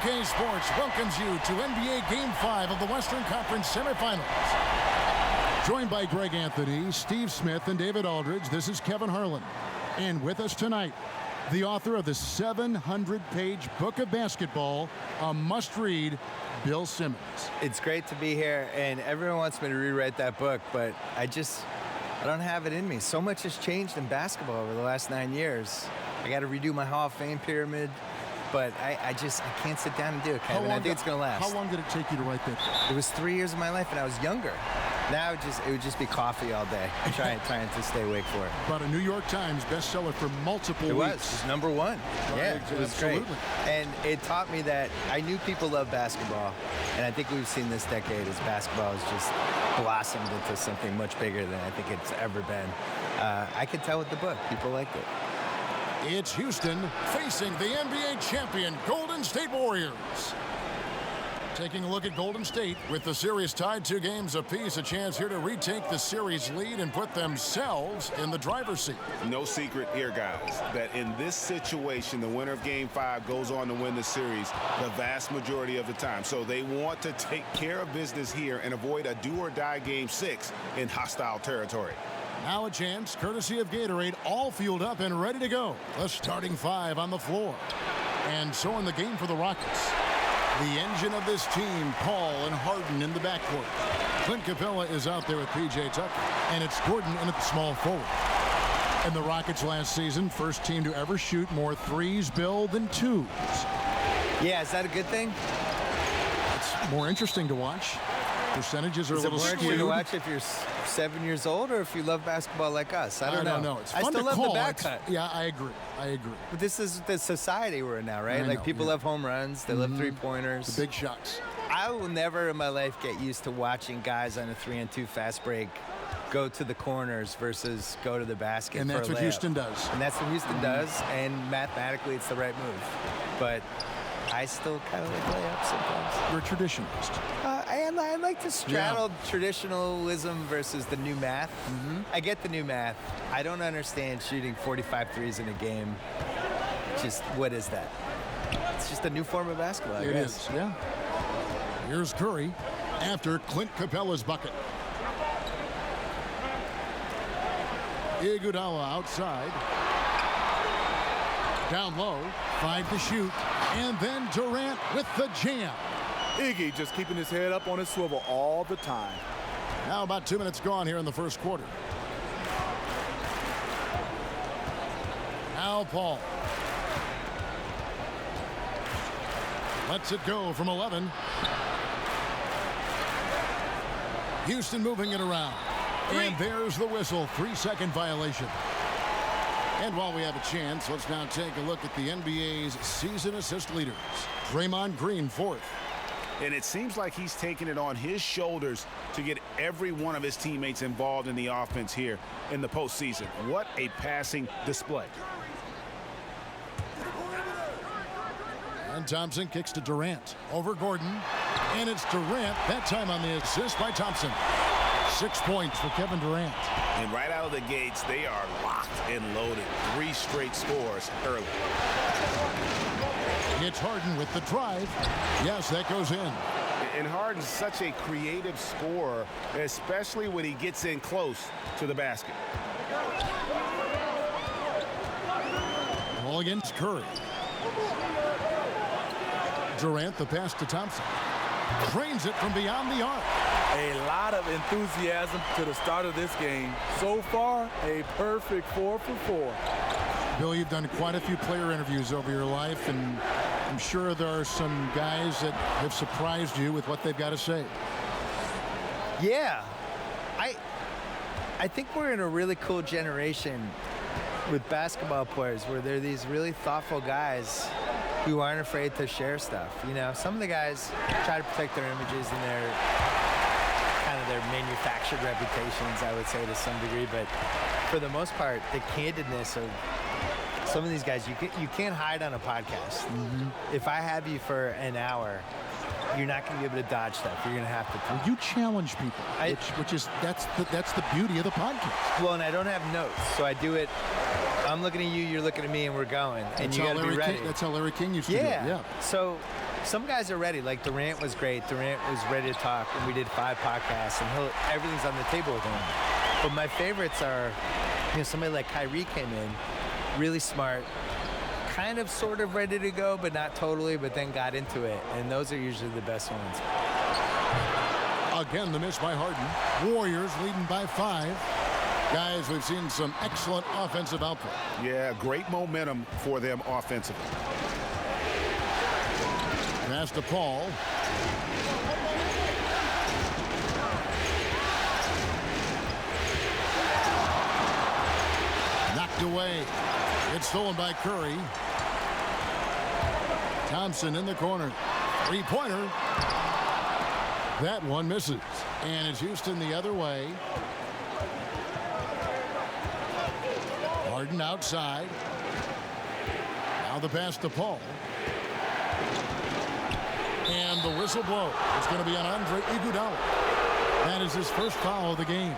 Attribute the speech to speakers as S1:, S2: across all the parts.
S1: 2K Sports welcomes you to NBA Game 5 of the Western Conference semifinals. Joined by Greg Anthony, Steve Smith, and David Aldridge, this is Kevin Harlan. And with us tonight, the author of the 700-page book of basketball, a must-read, Bill Simmons.
S2: It's great to be here, and everyone wants me to rewrite that book, but I don't have it in me. So much has changed in basketball over the last 9 years. I got to redo my Hall of Fame pyramid, but I can't sit down and do it, Kevin. I think it's going to last.
S1: How long did it take you to write that?
S2: It was 3 years of my life, and I was younger. Now it would just be coffee all day, trying to stay awake for it.
S1: About a New York Times bestseller for multiple weeks.
S2: It was number one. Yeah, it was great. And it taught me that I knew people love basketball, and I think we've seen this decade as basketball has just blossomed into something much bigger than I think it's ever been. I could tell with the book, people liked it.
S1: It's Houston facing the NBA champion Golden State Warriors. Taking a look at Golden State with the series tied 2 games apiece, a chance here to retake the series lead and put themselves in the driver's seat.
S3: No secret here, guys, that in this situation, the winner of Game 5 goes on to win the series the vast majority of the time. So they want to take care of business here and avoid a do-or-die Game 6 in hostile territory.
S1: Now a chance, courtesy of Gatorade, all fueled up and ready to go. The starting 5 on the floor. And so in the game for the Rockets. The engine of this team, Paul and Harden in the backcourt. Clint Capella is out there with P.J. Tucker, and it's Gordon in at the small forward. And the Rockets last season, first team to ever shoot more threes, Bill, than twos.
S2: Yeah, is that a good thing?
S1: It's more interesting to watch. Percentages are a little skewed.
S2: Is it more interesting to watch if you're 7 years old or if you love basketball like us? I don't know.
S1: It's fun
S2: I still
S1: to
S2: love
S1: call.
S2: the back cut.
S1: Yeah, I agree. But
S2: this is the society we're in now, right? People love home runs. They love three-pointers.
S1: The big shots.
S2: I will never in my life get used to watching guys on a 3-on-2 fast break go to the corners versus go to the basket.
S1: And that's what Houston does.
S2: And that's what Houston does, and mathematically it's the right move. But I still kind of like layups sometimes.
S1: You're a traditionalist.
S2: I like to straddle traditionalism versus the new math. I get the new math. I don't understand shooting 45 threes in a game. Just, what is that? It's just a new form of basketball, I guess.
S1: It is, yeah. Here's Curry after Clint Capella's bucket. Iguodala outside. Down low, 5 to shoot. And then Durant with the jam.
S4: Iggy just keeping his head up on his swivel all the time.
S1: Now about 2 minutes gone here in the first quarter. Now Paul. Lets it go from 11. Houston moving it around. And there's the whistle. 3-second violation. And while we have a chance, let's now take a look at the NBA's season assist leaders. Draymond Green, 4th.
S3: And it seems like he's taking it on his shoulders to get every one of his teammates involved in the offense here in the postseason. What a passing display.
S1: And Thompson kicks to Durant. Over Gordon. And it's Durant, that time on the assist by Thompson. 6 points for Kevin Durant.
S3: And right out of the gates, they are locked and loaded. 3 straight scores early.
S1: It's Harden with the drive. Yes, that goes in.
S3: And Harden's such a creative scorer, especially when he gets in close to the basket.
S1: Ball against Curry. Durant, the pass to Thompson. Drains it from beyond the arc.
S4: A lot of enthusiasm to the start of this game. So far, a perfect 4 for 4.
S1: Bill, you've done quite a few player interviews over your life, and I'm sure there are some guys that have surprised you with what they've got to say.
S2: Yeah. I think we're in a really cool generation with basketball players where they're these really thoughtful guys who aren't afraid to share stuff. You know, some of the guys try to protect their images and their manufactured reputations, I would say, to some degree. But for the most part, the candidness of some of these guys, you can't hide on a podcast. If I have you for an hour, you're not going to be able to dodge stuff. You're going to have to talk.
S1: Well, you challenge people, that's the beauty of the podcast.
S2: Well, and I don't have notes, so I do it. I'm looking at you, you're looking at me, and we're going. And you got to be ready.
S1: That's how Larry King used to do it. Yeah.
S2: So some guys are ready. Like Durant was great. Durant was ready to talk, and we did 5 podcasts, and everything's on the table with him. But my favorites are, somebody like Kyrie came in, really smart, kind of sort of ready to go, but not totally, but then got into it. And those are usually the best ones.
S1: Again, the miss by Harden. Warriors leading by 5. Guys, we've seen some excellent offensive output.
S3: Yeah, great momentum for them offensively.
S1: Pass to Paul. Knocked away. It's stolen by Curry. Thompson in the corner. Three-pointer. That one misses. And it's Houston the other way. Harden outside. Now the pass to Paul. And the whistle blow. It's going to be on Andre Iguodala. That is his first foul of the game.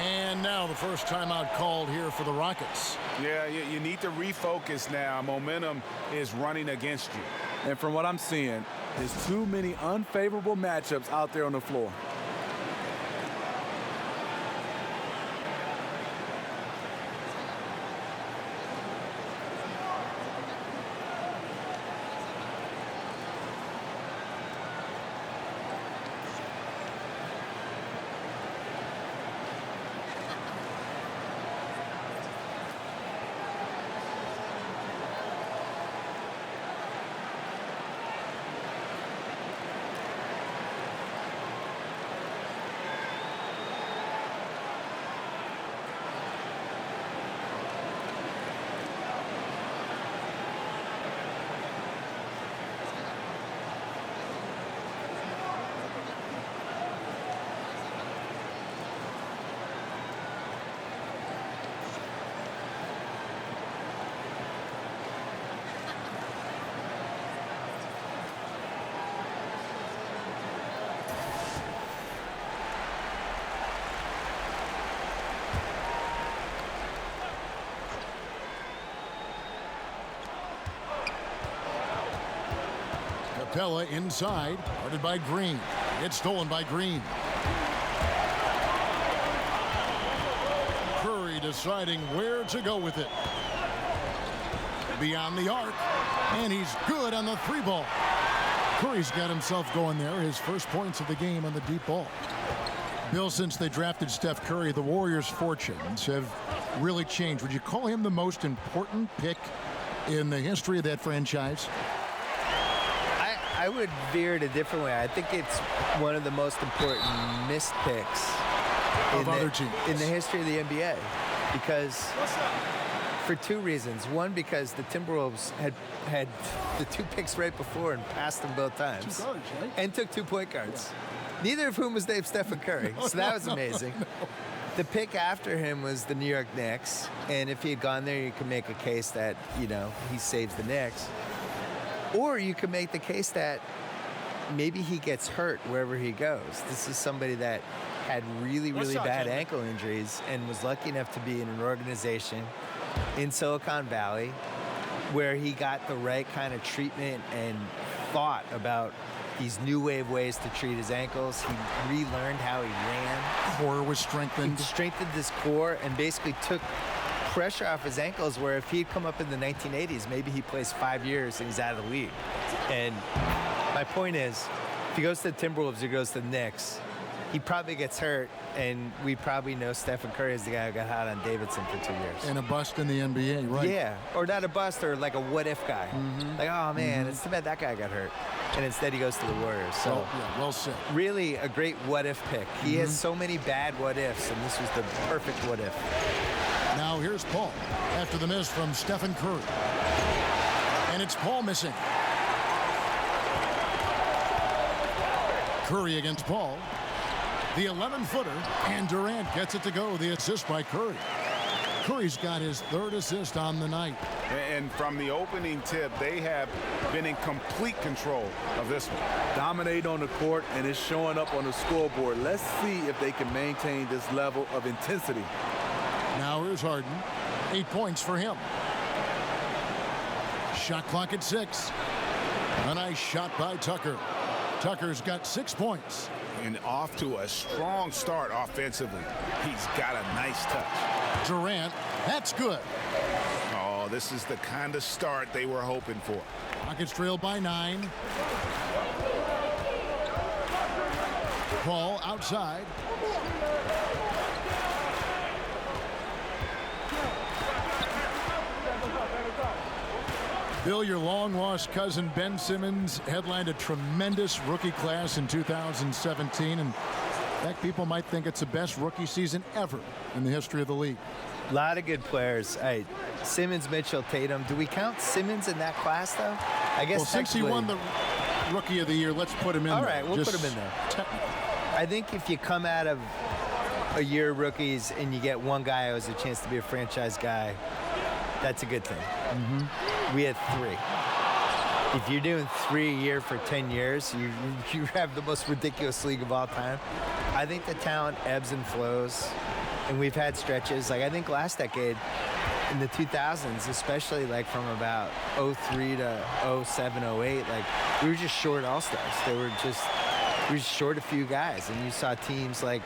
S1: And now the first timeout called here for the Rockets.
S3: Yeah, you need to refocus now. Momentum is running against you.
S4: And from what I'm seeing, there's too many unfavorable matchups out there on the floor.
S1: Capella inside, guarded by Green. It's stolen by Green. Curry deciding where to go with it. Beyond the arc, and he's good on the 3-ball. Curry's got himself going there, his first points of the game on the deep ball. Bill, since they drafted Steph Curry, the Warriors' fortunes have really changed. Would you call him the most important pick in the history of that franchise?
S2: I would veer it a different way. I think it's one of the most important missed picks
S1: of other teams
S2: in the history of the NBA, because for 2 reasons. One, because the Timberwolves had the 2 picks right before and passed them both times.
S1: 2 guards, right?
S2: And took 2 point guards. Neither of whom was named Stephen Curry. So that was amazing. The pick after him was the New York Knicks. And if he had gone there, you could make a case that, he saves the Knicks. Or you could make the case that maybe he gets hurt wherever he goes. This is somebody that had really, really bad ankle injuries and was lucky enough to be in an organization in Silicon Valley where he got the right kind of treatment and thought about these new wave ways to treat his ankles. He relearned how he ran.
S1: Core was strengthened.
S2: He strengthened his core and basically took pressure off his ankles, where if he'd come up in the 1980s, maybe he plays 5 years and he's out of the league. And my point is, if he goes to the Timberwolves or goes to the Knicks, he probably gets hurt, and we probably know Stephen Curry is the guy who got hot on Davidson for 2 years.
S1: And a bust in the NBA, right?
S2: Yeah, or not a bust, or like a what-if guy. Like, oh, man, it's too bad that guy got hurt. And instead he goes to the Warriors. So
S1: well said.
S2: Really a great what-if pick. He has so many bad what-ifs, and this was the perfect what-if.
S1: Now here's Paul after the miss from Stephen Curry. And it's Paul missing. Curry against Paul. The 11-footer, and Durant gets it to go. The assist by Curry. Curry's got his 3rd assist on the night.
S3: And from the opening tip, they have been in complete control of this one.
S4: Dominate on the court, and it's showing up on the scoreboard. Let's see if they can maintain this level of intensity.
S1: Now here's Harden. 8 points for him. Shot clock at 6. A nice shot by Tucker. Tucker's got 6 points.
S3: And off to a strong start offensively. He's got a nice touch.
S1: Durant, that's good.
S3: Oh, this is the kind of start they were hoping for.
S1: Rockets trail by 9. Paul outside. Bill, your long-lost cousin Ben Simmons headlined a tremendous rookie class in 2017. And in fact, people might think it's the best rookie season ever in the history of the league.
S2: A lot of good players. Simmons, Mitchell, Tatum. Do we count Simmons in that class, though? I guess
S1: well, since he won the Rookie of the Year, let's put him in there.
S2: All right, we'll put him in there. I think if you come out of a year of rookies and you get one guy who has a chance to be a franchise guy, that's a good thing. We had 3. If you're doing 3 a year for 10 years, you have the most ridiculous league of all time. I think the talent ebbs and flows, and we've had stretches. Like I think last decade, in the 2000s, especially like from about 03 to 07, 08, like we were just short all-stars. We were just short a few guys, and you saw teams like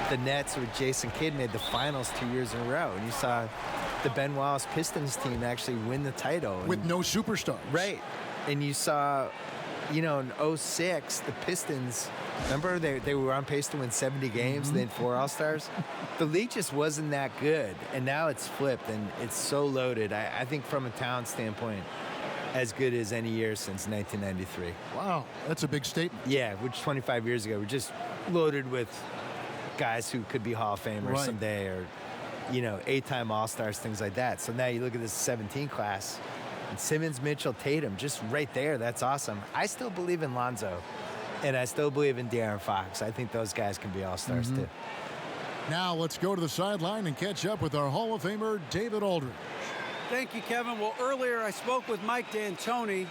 S2: the Nets with Jason Kidd made the finals 2 years in a row, and you saw the Ben Wallace Pistons team actually win the title.
S1: With no superstars.
S2: Right. And you saw, in 06, the Pistons, remember they were on pace to win 70 games, and they had 4 All-Stars? The league just wasn't that good, and now it's flipped, and it's so loaded. I think from a talent standpoint, as good as any year since 1993.
S1: Wow, that's a big statement.
S2: Yeah, which 25 years ago, we're just loaded with guys who could be Hall of Famers someday, or 8-time All-Stars, things like that. So now you look at this 17 class, and Simmons, Mitchell, Tatum, just right there. That's awesome. I still believe in Lonzo, and I still believe in De'Aaron Fox. I think those guys can be All-Stars too.
S1: Now let's go to the sideline and catch up with our Hall of Famer, David Aldridge.
S5: Thank you, Kevin. Well, earlier I spoke with Mike D'Antoni.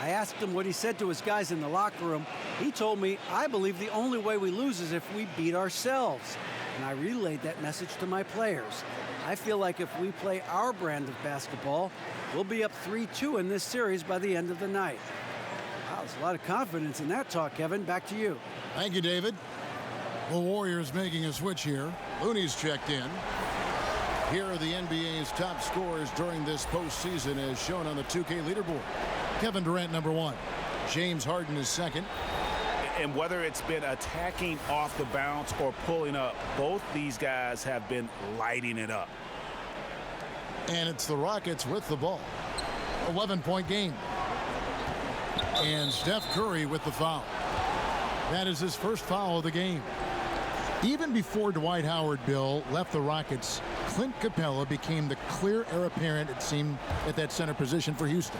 S5: I asked him what he said to his guys in the locker room. He told me, I believe the only way we lose is if we beat ourselves. And I relayed that message to my players. I feel like if we play our brand of basketball, we'll be up 3-2 in this series by the end of the night. Wow, there's a lot of confidence in that talk, Kevin. Back to you.
S1: Thank you, David. The Warriors making a switch here. Looney's checked in. Here are the NBA's top scorers during this postseason as shown on the 2K leaderboard. Kevin Durant, number 1. James Harden is 2nd.
S3: And whether it's been attacking off the bounce or pulling up, both these guys have been lighting it up.
S1: And it's the Rockets with the ball. 11-point game. And Steph Curry with the foul. That is his first foul of the game. Even before Dwight Howard, Bill, left the Rockets, Clint Capella became the clear heir apparent, it seemed, at that center position for Houston.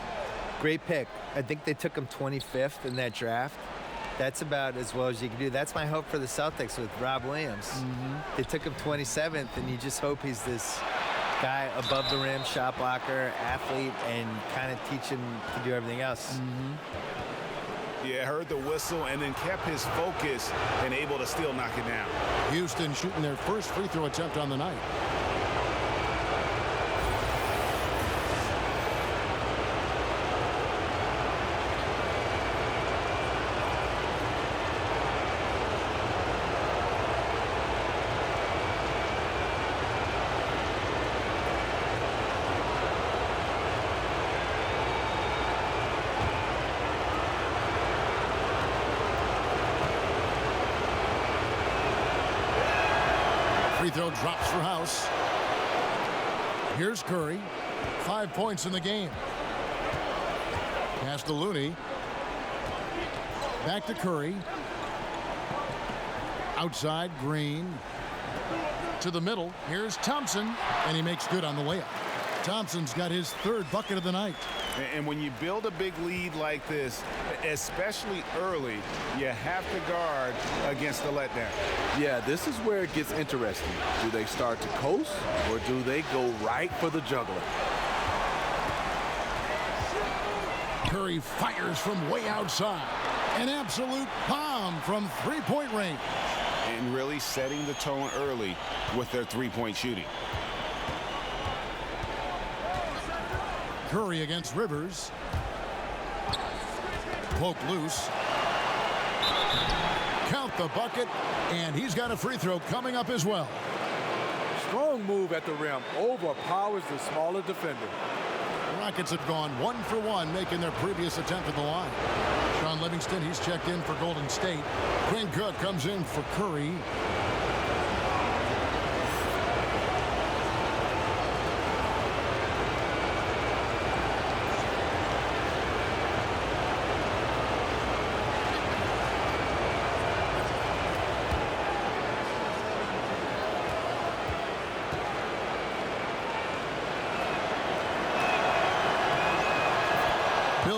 S2: Great pick. I think they took him 25th in that draft. That's about as well as you can do. That's my hope for the Celtics with Rob Williams. They took him 27th, and you just hope he's this guy above the rim, shot blocker, athlete, and kind of teach him to do everything else.
S3: Yeah, heard the whistle and then kept his focus and able to still knock it down.
S1: Houston shooting their first free throw attempt on the night. Free throw drops for House. Here's Curry. 5 points in the game. Pass to Looney. Back to Curry. Outside, Green. To the middle. Here's Thompson. And he makes good on the layup. Thompson's got his 3rd bucket of the night.
S3: And when you build a big lead like this, especially early, you have to guard against the letdown.
S4: Yeah, this is where it gets interesting. Do they start to coast, or do they go right for the juggler?
S1: Curry fires from way outside. An absolute bomb from three-point range.
S3: And really setting the tone early with their three-point shooting.
S1: Curry against Rivers. Poke loose. Count the bucket, and he's got a free throw coming up as well.
S4: Strong move at the rim. Overpowers the smaller defender.
S1: The Rockets have gone 1 for 1, making their previous attempt at the line. Sean Livingston, he's checked in for Golden State. Quinn Cook comes in for Curry.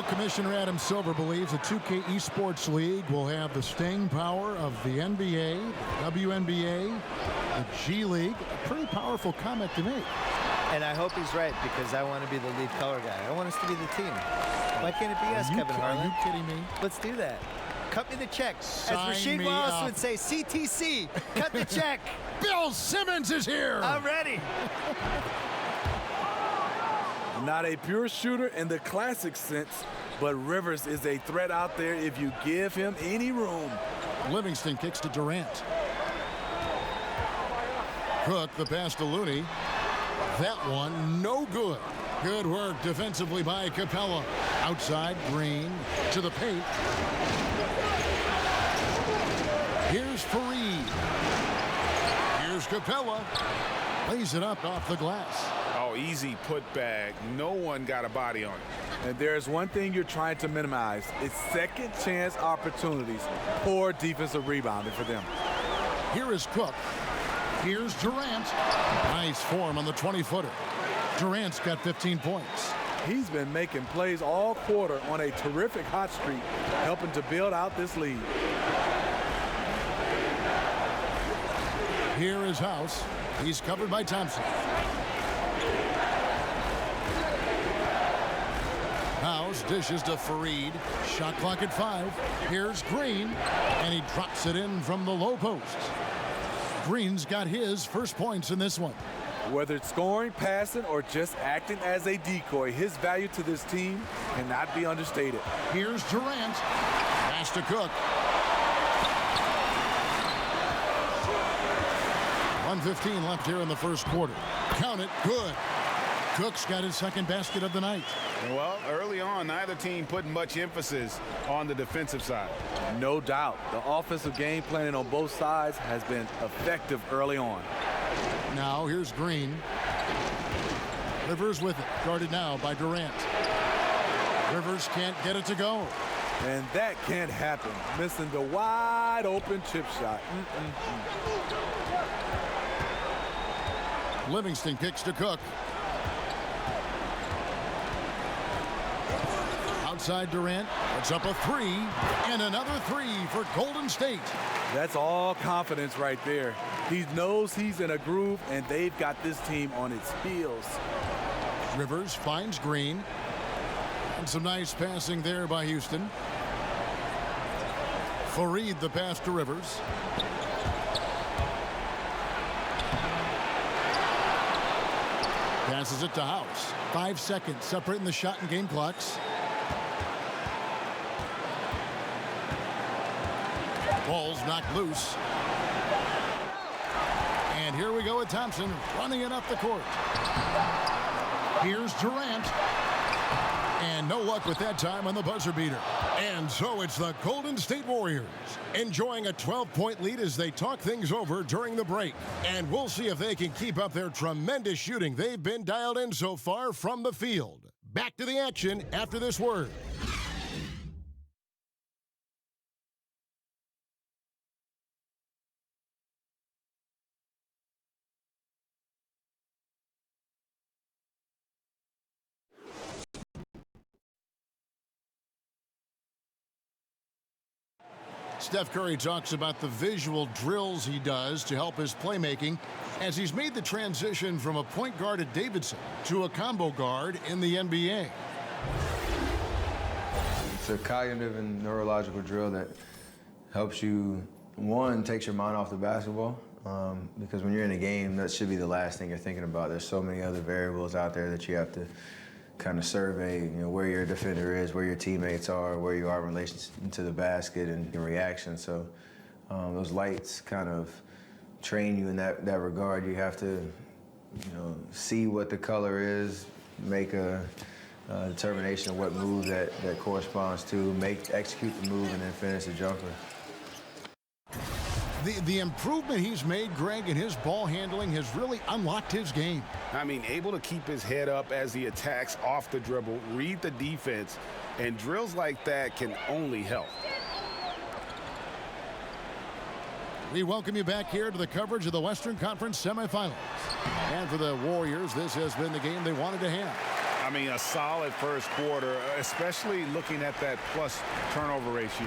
S1: Commissioner Adam Silver believes the 2K Esports League will have the staying power of the NBA, WNBA, the G League. A pretty powerful comment to make.
S2: And I hope he's right, because I want to be the lead color guy. I want us to be the team. Why can't it be us, Kevin Harlan?
S1: Are you kidding me?
S2: Let's do that. Cut me the check.
S1: Sign
S2: As Rasheed
S1: me
S2: Wallace
S1: up.
S2: would say, CTC, cut the check.
S1: Bill Simmons is here.
S2: I'm ready.
S4: Not a pure shooter in the classic sense, but Rivers is a threat out there if you give him any room.
S1: Livingston kicks to Durant. Cook, the pass to Looney. That one, no good. Good work defensively by Capella. Outside, Green to the paint. Here's Fareed. Here's Capella. Lays it up off the glass.
S3: Oh, easy put back. No one got a body on it.
S4: And there's one thing you're trying to minimize. It's second chance opportunities. Poor defensive rebounding for them.
S1: Here is Cook. Here's Durant. Nice form on the 20-footer. Durant's got 15 points.
S4: He's been making plays all quarter on a terrific hot streak, helping to build out this lead.
S1: Here is House. He's covered by Thompson. House dishes to Fareed. Shot clock at 5. Here's Green, and he drops it in from the low post. Green's got his first points in this one.
S4: Whether it's scoring, passing, or just acting as a decoy, his value to this team cannot be understated.
S1: Here's Durant. Pass to Cook. 1:15 left here in the first quarter. Count it. Good. Cook's got his second basket of the night.
S3: Well, early on, neither team put much emphasis on the defensive side.
S4: No doubt. The offensive game planning on both sides has been effective early on.
S1: Now here's Green. Rivers with it. Guarded now by Durant. Rivers can't get it to go.
S4: And that can't happen. Missing the wide open chip shot.
S1: Livingston kicks to Cook. Outside Durant, puts up a 3, and another 3 for Golden State.
S4: That's all confidence right there. He knows he's in a groove, and they've got this team on its heels.
S1: Rivers finds Green. And some nice passing there by Houston. Fareed the pass to Rivers. Passes it to House. 5 seconds separating the shot and game clocks. Ball's knocked loose. And here we go with Thompson running it up the court. Here's Durant. And no luck with that time on the buzzer beater. And so it's the Golden State Warriors enjoying a 12-point lead as they talk things over during the break. And we'll see if they can keep up their tremendous shooting they've been dialed in so far from the field. Back to the action after this word. Steph Curry talks about the visual drills he does to help his playmaking as he's made the transition from a point guard at Davidson to a combo guard in the NBA.
S6: It's a cognitive and neurological drill that helps you, one, takes your mind off the basketball, because when you're in a game, that should be the last thing you're thinking about. There's so many other variables out there that you have to kind of survey, where your defender is, where your teammates are, where you are in relation to the basket and your reaction. So those lights kind of train you in that regard. You have to, see what the color is, make a determination of what move that corresponds to, execute the move, and then finish the jumper.
S1: The improvement he's made, Greg, in his ball handling has really unlocked his game.
S3: I mean, able to keep his head up as he attacks off the dribble, read the defense, and drills like that can only help.
S1: We welcome you back here to the coverage of the Western Conference semifinals. And for the Warriors, this has been the game they wanted to have.
S3: I mean, a solid first quarter, especially looking at that plus turnover ratio.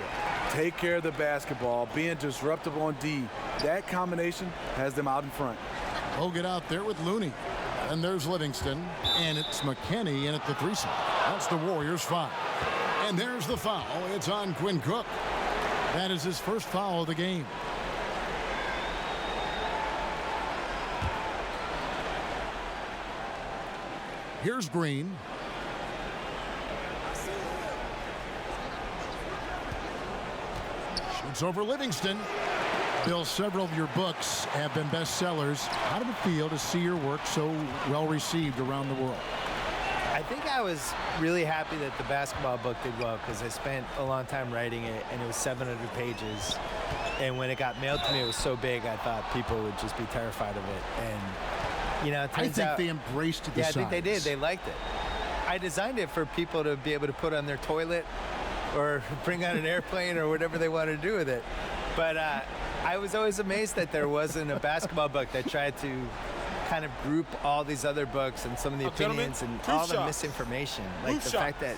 S4: Take care of the basketball, being disruptive on D. That combination has them out in front.
S1: Bogut out there with Looney. And there's Livingston. And it's McKinney in at the 3 spot. That's the Warriors' foul. And there's the foul. It's on Quinn Cook. That is his first foul of the game. Here's Green. Shoots over Livingston. Bill, several of your books have been bestsellers. How did it feel to see your work so well received around the world?
S2: I think I was really happy that the basketball book did well because I spent a long time writing it, and it was 700 pages. And when it got mailed to me, it was so big, I thought people would just be terrified of it. And it turns out,
S1: they embraced the size.
S2: I think they did. They liked it. I designed it for people to be able to put on their toilet or bring on an airplane or whatever they want to do with it. But I was always amazed that there wasn't a basketball book that tried to kind of group all these other books and some of the opinions and all the misinformation. Like the fact that,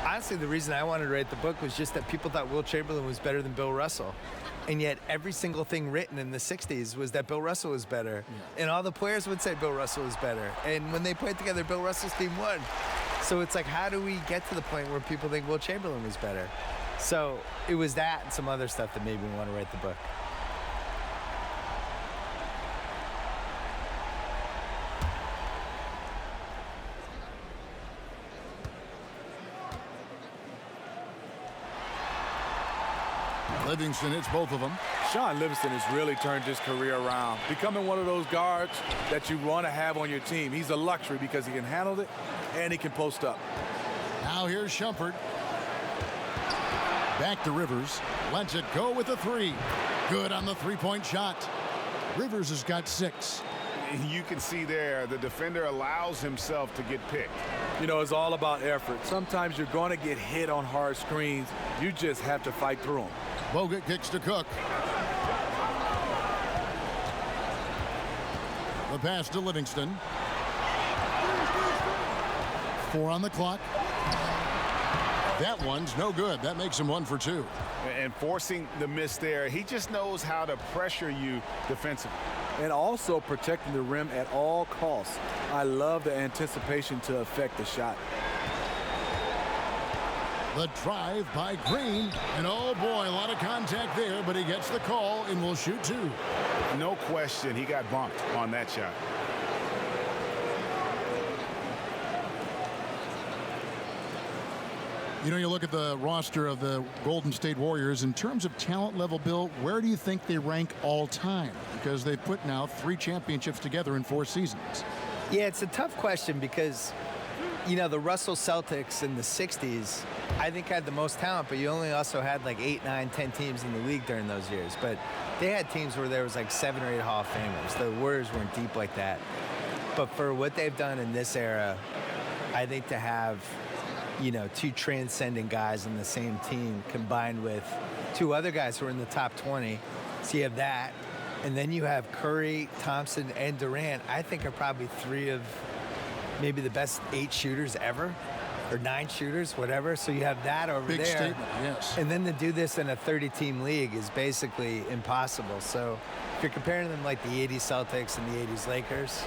S2: honestly, the reason I wanted to write the book was just that people thought Wilt Chamberlain was better than Bill Russell. And yet every single thing written in the 60s was that Bill Russell was better. Yeah. And all the players would say Bill Russell was better. And when they put it together, Bill Russell's team won. So it's like, how do we get to the point where people think Wilt Chamberlain was better? So it was that and some other stuff that made me want to write the book.
S1: Livingston hits both of them.
S4: Shaun Livingston has really turned his career around, becoming one of those guards that you want to have on your team. He's a luxury because he can handle it and he can post up.
S1: Now here's Shumpert. Back to Rivers. Lets it go with a 3. Good on the 3-point shot. Rivers has got 6.
S3: You can see there the defender allows himself to get picked.
S4: It's all about effort. Sometimes you're going to get hit on hard screens. You just have to fight through them.
S1: Bogut kicks to Cook. The pass to Livingston. 4 on the clock. That one's no good. That makes him 1 for 2.
S3: And forcing the miss there, he just knows how to pressure you defensively.
S4: And also protecting the rim at all costs. I love the anticipation to affect the shot.
S1: The drive by Green. And oh boy, a lot of contact there, but he gets the call and will shoot 2.
S3: No question, he got bumped on that shot.
S1: You look at the roster of the Golden State Warriors in terms of talent level, Bill, where do you think they rank all time? Because they've put now 3 championships together in 4 seasons.
S2: Yeah, it's a tough question because, the Russell Celtics in the 60s, I think had the most talent, but you only also had like 8, 9, 10 teams in the league during those years. But they had teams where there was like 7 or 8 Hall of Famers. The Warriors weren't deep like that. But for what they've done in this era, I think to have 2 transcendent guys on the same team combined with 2 other guys who are in the top 20. So you have that. And then you have Curry, Thompson, and Durant, I think are probably 3 of maybe the best 8 shooters ever, or 9 shooters, whatever. So you have that over there.
S1: Big statement, yes.
S2: And then to do this in a 30-team league is basically impossible. So if you're comparing them like the 80s Celtics and the 80s Lakers,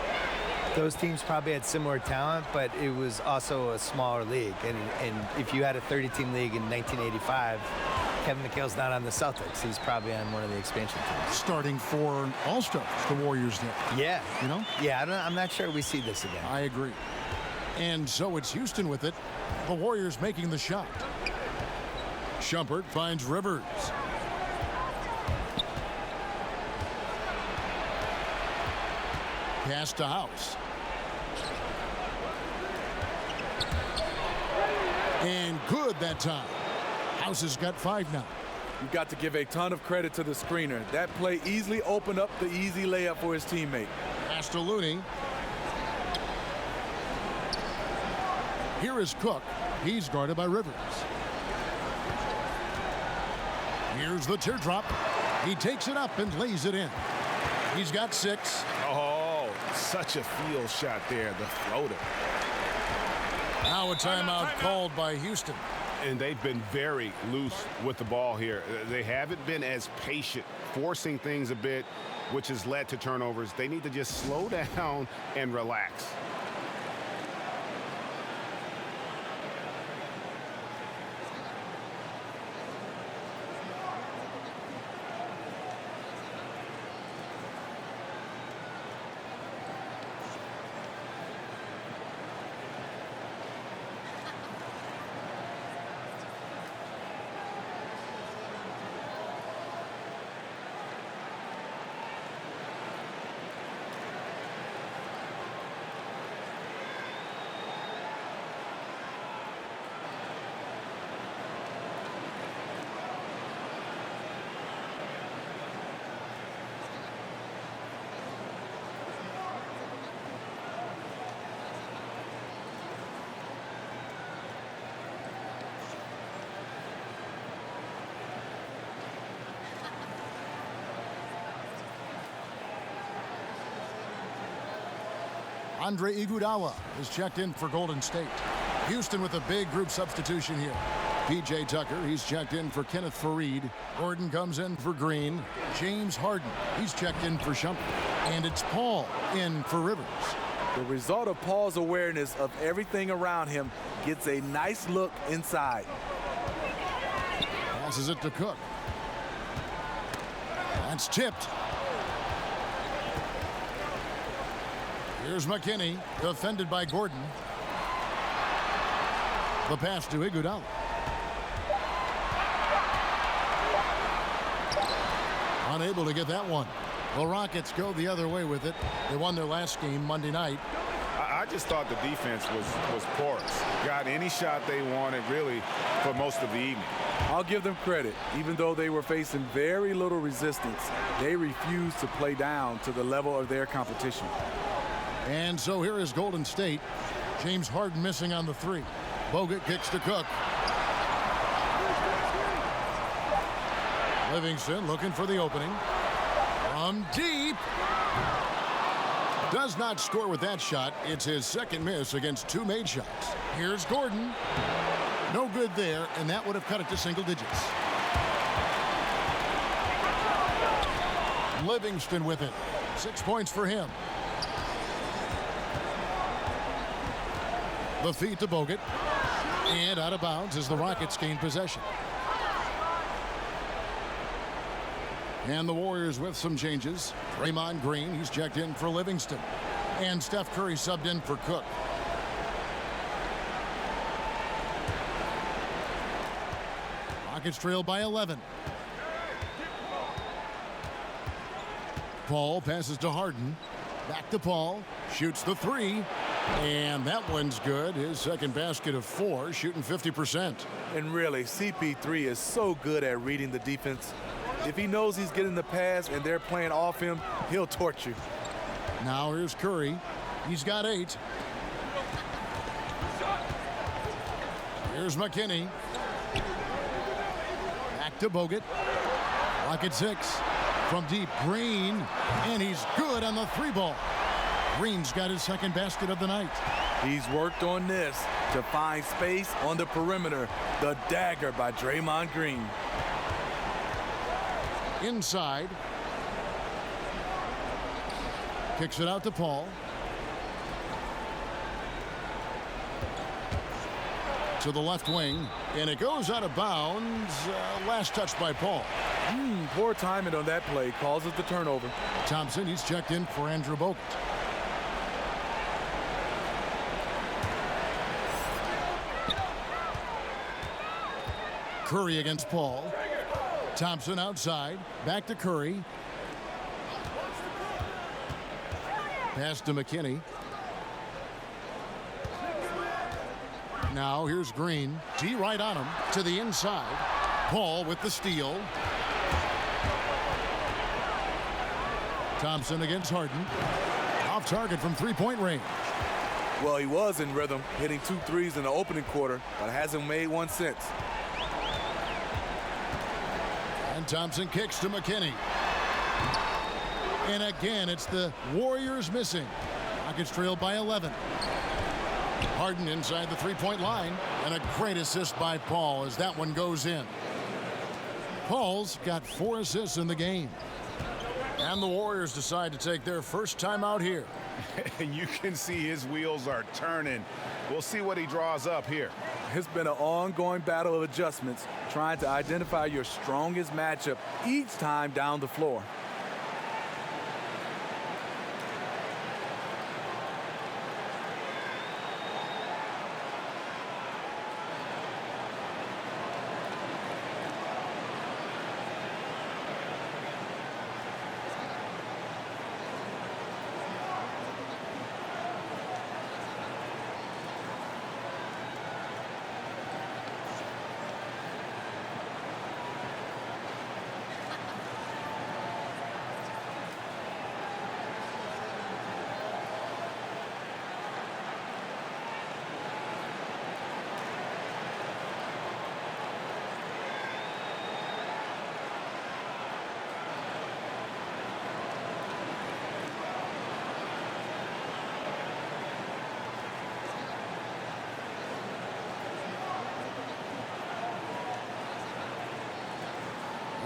S2: those teams probably had similar talent, but it was also a smaller league. And if you had a 30-team league in 1985, Kevin McHale's not on the Celtics. He's probably on one of the expansion teams.
S1: Starting 4 All-Stars, the Warriors did.
S2: Yeah.
S1: You know?
S2: Yeah, I'm not sure we see this again.
S1: I agree. And so it's Houston with it. The Warriors making the shot. Shumpert finds Rivers. Pass to House. And good that time. House has got 5 now.
S4: You've got to give a ton of credit to the screener. That play easily opened up the easy layup for his teammate.
S1: Pass to Looney. Here is Cook. He's guarded by Rivers. Here's the teardrop. He takes it up and lays it in. He's got 6.
S3: Oh, such a field shot there, the floater.
S1: Now a timeout called by Houston.
S3: And they've been very loose with the ball here. They haven't been as patient, forcing things a bit, which has led to turnovers. They need to just slow down and relax.
S1: Andre Iguodala is checked in for Golden State. Houston with a big group substitution here. P.J. Tucker, he's checked in for Kenneth Faried. Gordon comes in for Green. James Harden, he's checked in for Shumpert. And it's Paul in for Rivers.
S4: The result of Paul's awareness of everything around him gets a nice look inside.
S1: Passes it to Cook. That's tipped. Here's McKinney, defended by Gordon. The pass to Iguodala. Unable to get that one. The Rockets go the other way with it. They won their last game Monday night.
S3: I just thought the defense was porous. Got any shot they wanted, really, for most of the evening.
S4: I'll give them credit. Even though they were facing very little resistance, they refused to play down to the level of their competition.
S1: And so here is Golden State. James Harden missing on the 3. Bogut kicks to Cook. Livingston looking for the opening. From deep. Does not score with that shot. It's his second miss against 2 made shots. Here's Gordon. No good there, and that would have cut it to single digits. Livingston with it. 6 points for him. The feed to Bogut. And out of bounds as the Rockets gain possession. And the Warriors with some changes. Draymond Green, he's checked in for Livingston. And Steph Curry subbed in for Cook. Rockets trail by 11. Paul passes to Harden. Back to Paul. Shoots the 3. And that one's good. His second basket of 4, shooting 50%.
S4: And really, CP3 is so good at reading the defense. If he knows he's getting the pass and they're playing off him, he'll torch you.
S1: Now here's Curry. He's got 8. Here's McKinney. Back to Bogut. Rocket 6. From deep, Green. And he's good on the 3-ball. Green's got his second basket of the night.
S4: He's worked on this to find space on the perimeter. The dagger by Draymond Green.
S1: Inside. Kicks it out to Paul. To the left wing. And it goes out of bounds. Last touch by Paul.
S4: Poor timing on that play causes the turnover.
S1: Thompson, he's checked in for Andrew Bogut. Curry against Paul. Thompson outside. Back to Curry. Pass to McKinney. Now here's Green. G right on him to the inside. Paul with the steal. Thompson against Harden. Off target from three-point range.
S4: Well, he was in rhythm, hitting 2 threes in the opening quarter, but hasn't made one since.
S1: And Thompson kicks to McKinney. And again, it's the Warriors missing. Rockets trailed by 11. Harden inside the three-point line. And a great assist by Paul as that one goes in. Paul's got 4 assists in the game. And the Warriors decide to take their first time out here.
S3: And you can see his wheels are turning. We'll see what he draws up here.
S4: It's been an ongoing battle of adjustments, trying to identify your strongest matchup each time down the floor.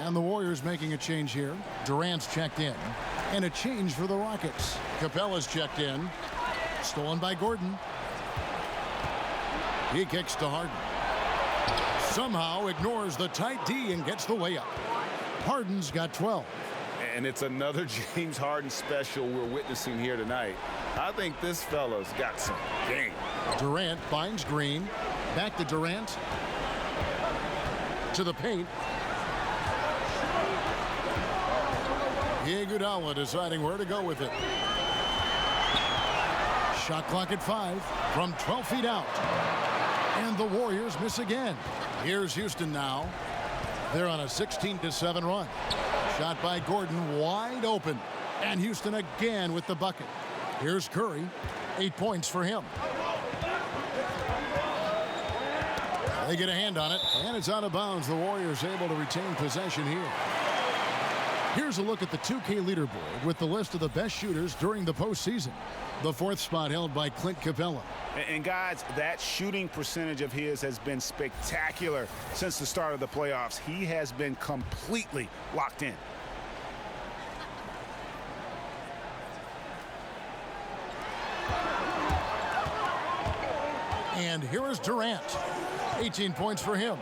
S1: And the Warriors making a change here. Durant's checked in. And a change for the Rockets. Capella's checked in. Stolen by Gordon. He kicks to Harden. Somehow ignores the tight D and gets the layup. Harden's got 12.
S3: And it's another James Harden special we're witnessing here tonight. I think this fella's got some game.
S1: Durant finds Green. Back to Durant. To the paint. Iguodala deciding where to go with it. Shot clock at 5 from 12 feet out. And the Warriors miss again. Here's Houston now. They're on a 16-7 run. Shot by Gordon wide open. And Houston again with the bucket. Here's Curry. 8 points for him. They get a hand on it. And it's out of bounds. The Warriors able to retain possession here. Here's a look at the 2K leaderboard with the list of the best shooters during the postseason. The 4th spot held by Clint Capella.
S3: And guys, that shooting percentage of his has been spectacular since the start of the playoffs. He has been completely locked in.
S1: And here is Durant. 18 points for him.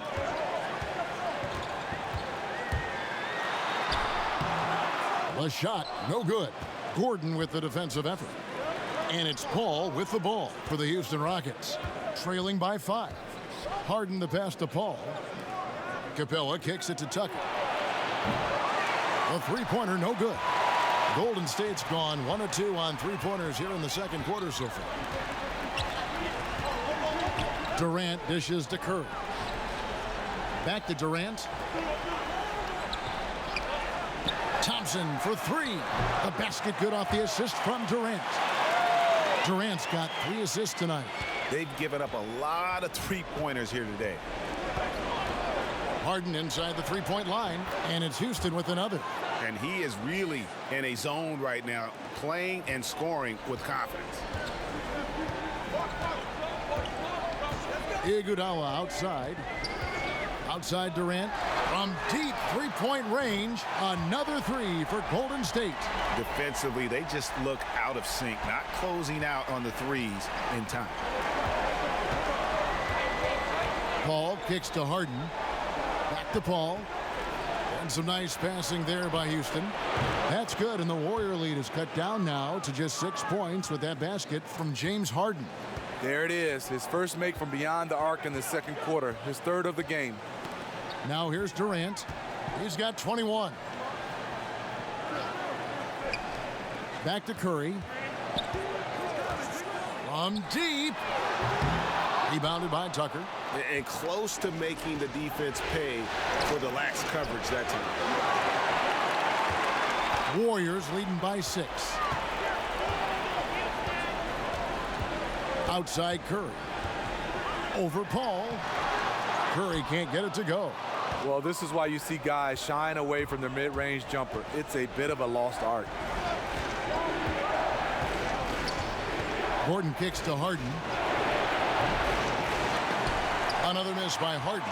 S1: The shot, no good. Gordon with the defensive effort. And it's Paul with the ball for the Houston Rockets. Trailing by 5. Harden the pass to Paul. Capella kicks it to Tucker. A three-pointer, no good. Golden State's gone 1 of 2 on three-pointers here in the second quarter so far. Durant dishes to Curry. Back to Durant. Thompson for 3. The basket good off the assist from Durant. Durant's got 3 assists tonight.
S3: They've given up a lot of three-pointers here today.
S1: Harden inside the three-point line, and it's Houston with another.
S3: And he is really in a zone right now, playing and scoring with confidence.
S1: Iguodala outside. Outside Durant. From deep three-point range, another 3 for Golden State.
S3: Defensively, they just look out of sync, not closing out on the threes in time.
S1: Paul kicks to Harden. Back to Paul. And some nice passing there by Houston. That's good, and the Warrior lead is cut down now to just 6 points with that basket from James Harden.
S4: There it is, his first make from beyond the arc in the second quarter, his 3rd of the game.
S1: Now here's Durant. He's got 21. Back to Curry. From deep. Rebounded by Tucker.
S3: And close to making the defense pay for the lax coverage that time.
S1: Warriors leading by 6. Outside Curry. Over Paul. Curry can't get it to go.
S4: Well, this is why you see guys shying away from their mid-range jumper. It's a bit of a lost art.
S1: Gordon kicks to Harden. Another miss by Harden.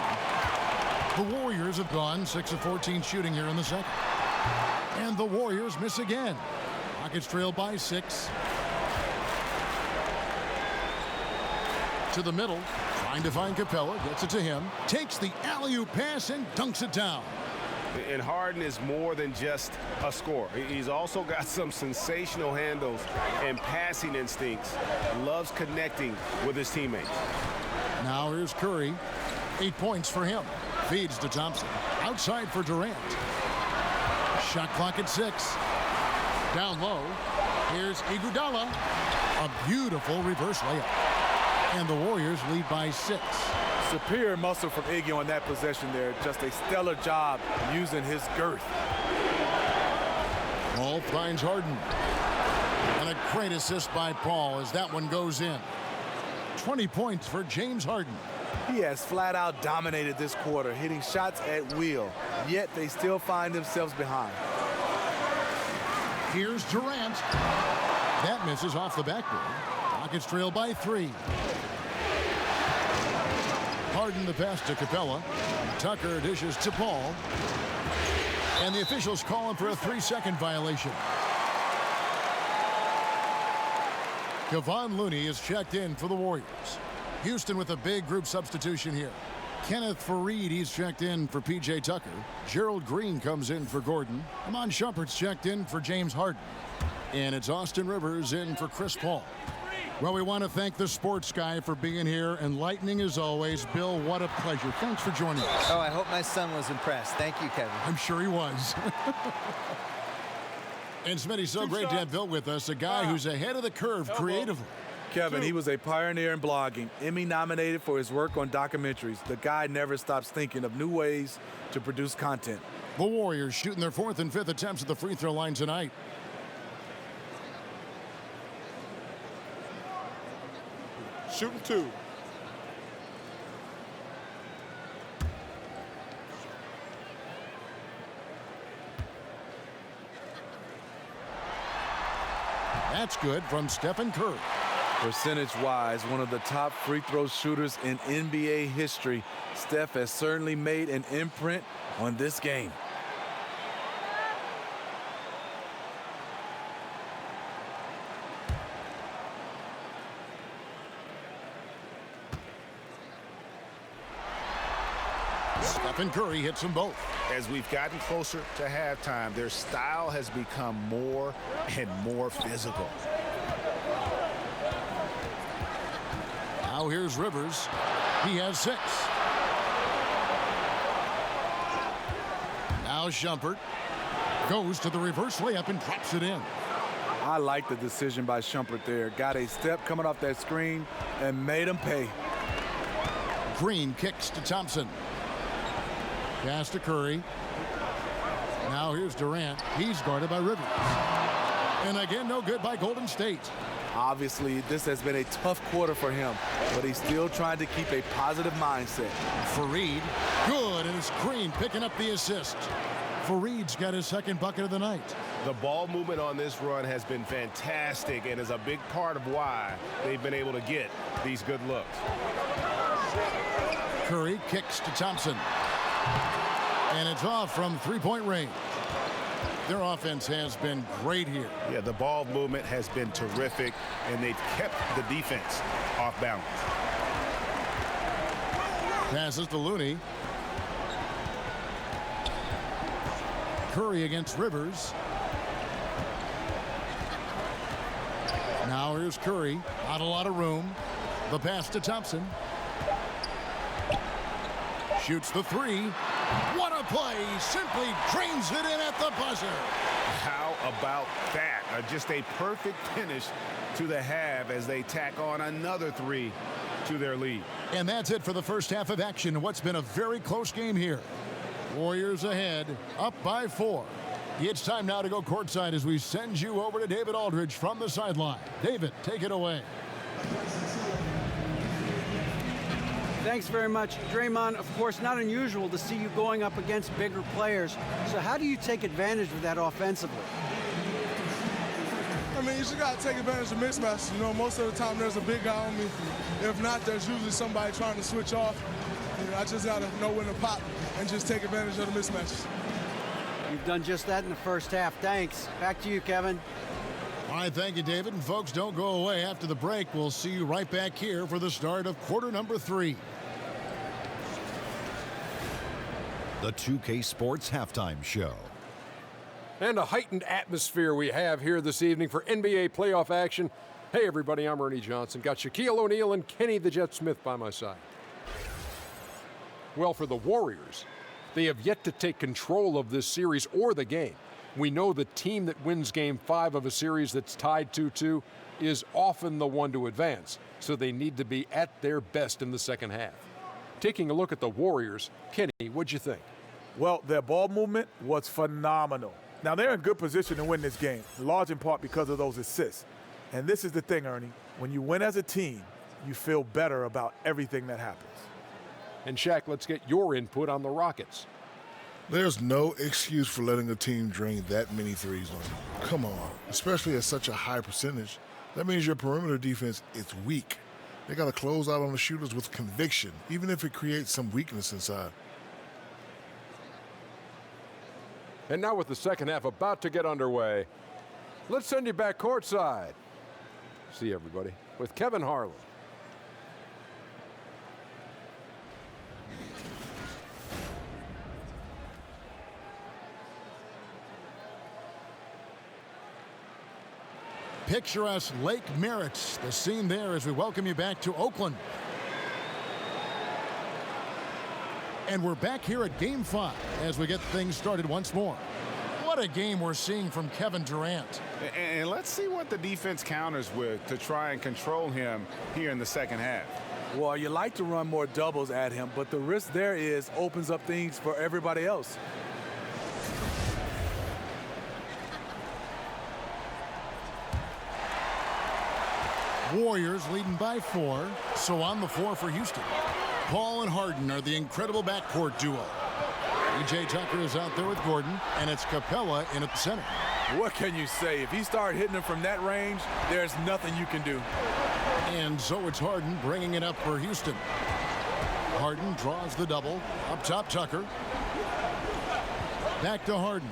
S1: The Warriors have gone 6 of 14 shooting here in the second. And the Warriors miss again. Rockets trail by 6. To the middle, trying to find Capella, gets it to him, takes the alley-oop pass and dunks it down.
S3: And Harden is more than just a scorer. He's also got some sensational handles and passing instincts. Loves connecting with his teammates.
S1: Now here's Curry. 8 points for him. Feeds to Thompson. Outside for Durant. Shot clock at 6. Down low. Here's Iguodala. A beautiful reverse layup. And the Warriors lead by 6.
S4: Superior muscle from Iggy on that possession there. Just a stellar job using his girth.
S1: Paul finds Harden. And a great assist by Paul as that one goes in. 20 points for James Harden.
S4: He has flat out dominated this quarter, hitting shots at will, yet they still find themselves behind.
S1: Here's Durant. That misses off the backboard. Rockets trail by 3. Harden the pass to Capella. Tucker dishes to Paul. And the officials call him for a 3-second violation. Kevon Looney is checked in for the Warriors. Houston with a big group substitution here. Kenneth Faried, he's checked in for P.J. Tucker. Gerald Green comes in for Gordon. Iman Shumpert's checked in for James Harden. And it's Austin Rivers in for Chris Paul. Well, we want to thank the sports guy for being here. Enlightening as always. Bill, what a pleasure. Thanks for joining us.
S2: Oh, I hope my son was impressed. Thank you, Kevin.
S1: I'm sure he was. And Smitty, so great to have Bill with us, a guy who's ahead of the curve creatively.
S4: Kevin, he was a pioneer in blogging, Emmy nominated for his work on documentaries. The guy never stops thinking of new ways to produce content.
S1: The Warriors shooting their 4th and 5th attempts at the free throw line tonight.
S7: Shooting 2.
S1: That's good from Stephen Curry.
S4: Percentage-wise, one of the top free throw shooters in NBA history, Steph has certainly made an imprint on this game.
S1: Stephen Curry hits them both.
S3: As we've gotten closer to halftime, their style has become more and more physical.
S1: Now here's Rivers. He has 6. Now Shumpert goes to the reverse layup and drops it in.
S4: I like the decision by Shumpert there. Got a step coming off that screen and made him pay.
S1: Green kicks to Thompson. Pass to Curry. Now here's Durant. He's guarded by Rivers. And again, no good by Golden State.
S4: Obviously, this has been a tough quarter for him, but he's still trying to keep a positive mindset.
S1: Faried, good, and it's Green picking up the assist. Faried's got his 2nd bucket of the night.
S3: The ball movement on this run has been fantastic and is a big part of why they've been able to get these good looks.
S1: Curry kicks to Thompson. And it's off from 3-point range. Their offense has been great here.
S3: Yeah, the ball movement has been terrific, and they've kept the defense off balance.
S1: Passes to Looney. Curry against Rivers. Now here's Curry. Not a lot of room. The pass to Thompson. Shoots the 3. What a play. Simply drains it in at the buzzer.
S3: How about that? Just a perfect finish to the half as they tack on another 3 to their lead.
S1: And that's it for the first half of action. What's been a very close game here. Warriors ahead, up by 4. It's time now to go courtside as we send you over to David Aldridge from the sideline. David, take it away.
S5: Thanks very much. Draymond, of course, not unusual to see you going up against bigger players. So how do you take advantage of that offensively?
S7: I mean, you just got to take advantage of mismatches. You know, most of the time there's a big guy on me. If not, there's usually somebody trying to switch off. You know, I just got to know when to pop and just take advantage of the mismatches.
S5: You've done just that in the first half. Thanks. Back to you, Kevin.
S1: All right, thank you, David. And folks, don't go away. After the break, we'll see you right back here for the start of quarter number 3.
S8: The 2K Sports Halftime Show.
S9: And a heightened atmosphere we have here this evening for NBA playoff action. Hey, everybody, I'm Ernie Johnson. Got Shaquille O'Neal and Kenny the Jet Smith by my side. Well, for the Warriors, they have yet to take control of this series or the game. We know the team that wins Game 5 of a series that's tied 2-2 is often the one to advance, so they need to be at their best in the second half. Taking a look at the Warriors, Kenny, what'd you think?
S4: Well, their ball movement was phenomenal. Now, they're in good position to win this game, large in part because of those assists. And this is the thing, Ernie. When you win as a team, you feel better about everything that happens.
S9: And Shaq, let's get your input on the Rockets.
S10: There's no excuse for letting a team drain that many threes on you. Come on, especially at such a high percentage. That means your perimeter defense is weak. They got to close out on the shooters with conviction, even if it creates some weakness inside.
S9: And now with the second half about to get underway, let's send you back courtside. See everybody with Kevin Harlan.
S1: Picturesque Lake Merritt, the scene there as we welcome you back to Oakland. And we're back here at Game 5 as we get things started once more. What a game we're seeing from Kevin Durant.
S3: And let's see what the defense counters with to try and control him here in the second half.
S4: Well, you like to run more doubles at him, but the risk there is opens up things for everybody else.
S1: Warriors leading by 4, so on the floor for Houston. Paul and Harden are the incredible backcourt duo. PJ Tucker is out there with Gordon, and it's Capella in at the center.
S4: What can you say? If he started hitting them from that range, there's nothing you can do.
S1: And so it's Harden bringing it up for Houston. Harden draws the double. Up top, Tucker. Back to Harden.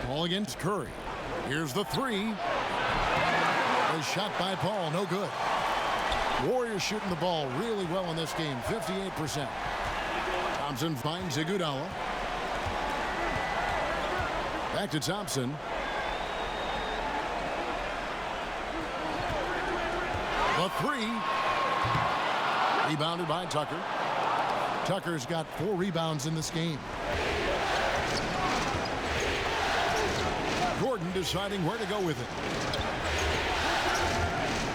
S1: Paul against Curry. Here's the 3. A shot by Paul, no good. Warriors shooting the ball really well in this game, 58%. Thompson finds Iguodala. Back to Thompson. The 3. Rebounded by Tucker. Tucker's got 4 rebounds in this game. Gordon deciding where to go with it.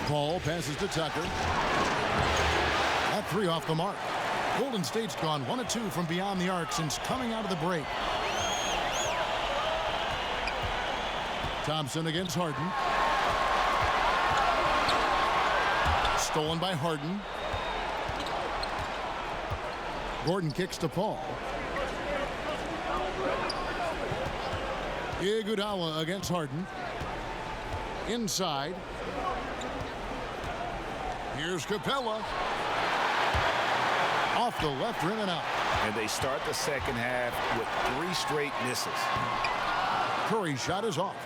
S1: Paul passes to Tucker. That 3 off the mark. Golden State's gone 1 of 2 from beyond the arc since coming out of the break. Thompson against Harden. Stolen by Harden. Gordon kicks to Paul. Iguodala against Harden. Inside. Here's Capella. Off the left rim and out.
S3: And they start the second half with 3 straight misses.
S1: Curry's shot is off.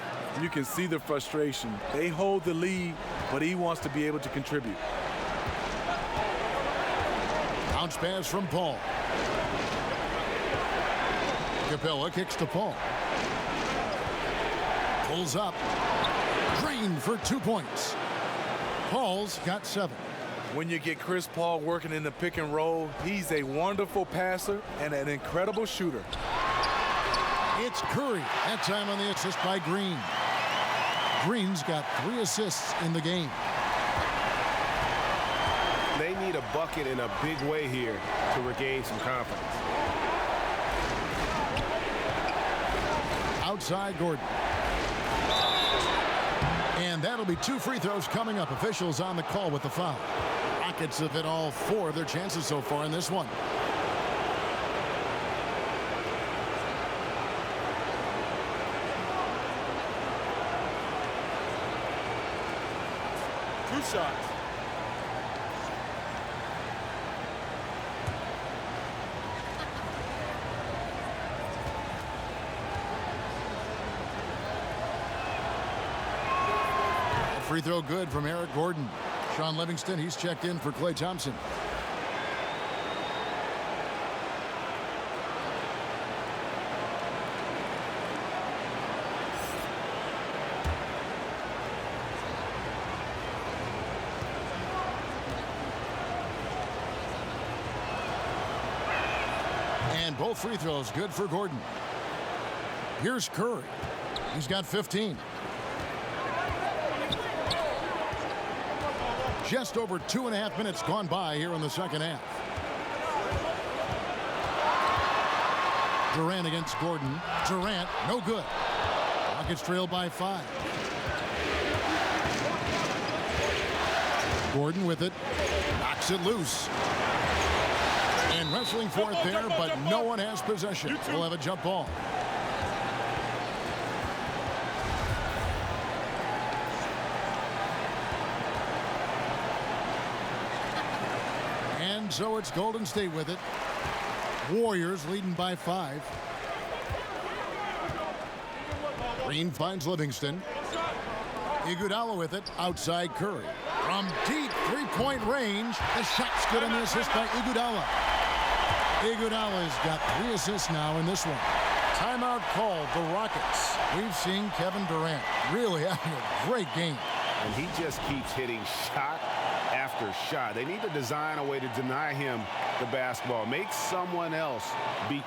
S4: You can see the frustration. They hold the lead, but he wants to be able to contribute.
S1: Bounce pass from Paul. Capella kicks to Paul. Pulls up. Drained for 2 points. Paul's got 7.
S4: When you get Chris Paul working in the pick and roll, he's a wonderful passer and an incredible shooter.
S1: It's Curry. That time on the assist by Green. Green's got 3 assists in the game.
S3: They need a bucket in a big way here to regain some confidence.
S1: Outside Gordon. And that'll be 2 free throws coming up. Officials on the call with the foul. Rockets have hit all 4 of their chances so far in this one.
S4: Two shots.
S1: Free throw good from Eric Gordon. Sean Livingston, he's checked in for Klay Thompson. And both free throws good for Gordon. Here's Curry. He's got 15. Just over 2.5 minutes gone by here in the second half. Durant against Gordon. Durant, no good. Rockets trail by 5. Gordon with it. Knocks it loose. And wrestling for it there, but no one has possession. We'll have a jump ball. So it's Golden State with it. Warriors leading by 5. Green finds Livingston. Iguodala with it. Outside Curry. From deep 3-point range. The shot's good on the assist by Iguodala. Iguodala's got 3 assists now in this one. Timeout called the Rockets. We've seen Kevin Durant really having a great game.
S3: And he just keeps hitting shot after shot. They need to design a way to deny him the basketball. Make someone else beat you.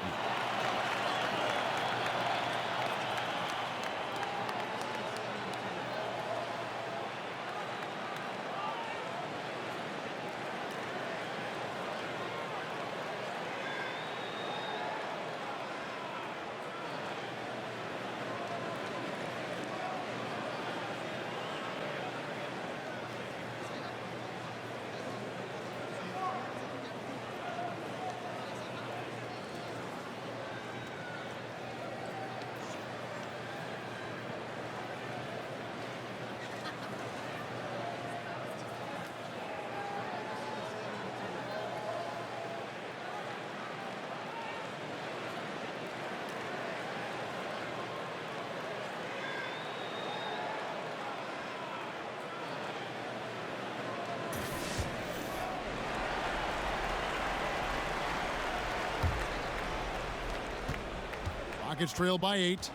S1: Rockets trail by 8.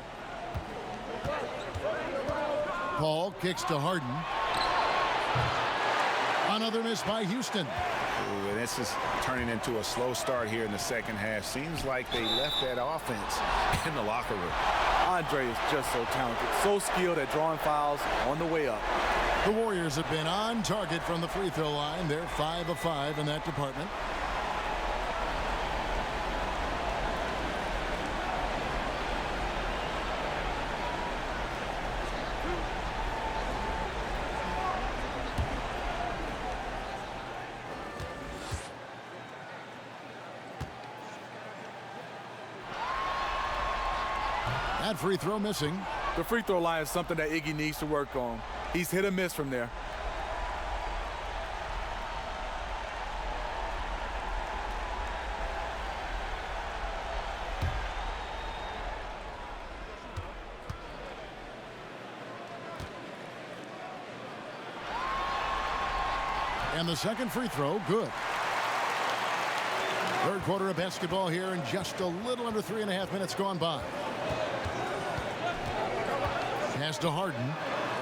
S1: Paul kicks to Harden. Another miss by Houston.
S3: Ooh, and this is turning into a slow start here in the second half. Seems like they left that offense in the locker room.
S4: Andre is just so talented, so skilled at drawing fouls on the way up.
S1: The Warriors have been on target from the free throw line. They're 5 of 5 in that department. That free throw missing.
S4: The free throw line is something that Iggy needs to work on. He's hit or miss from there.
S1: And the second free throw, good. Third quarter of basketball here, and just a little under 3.5 minutes gone by. Pass to Harden.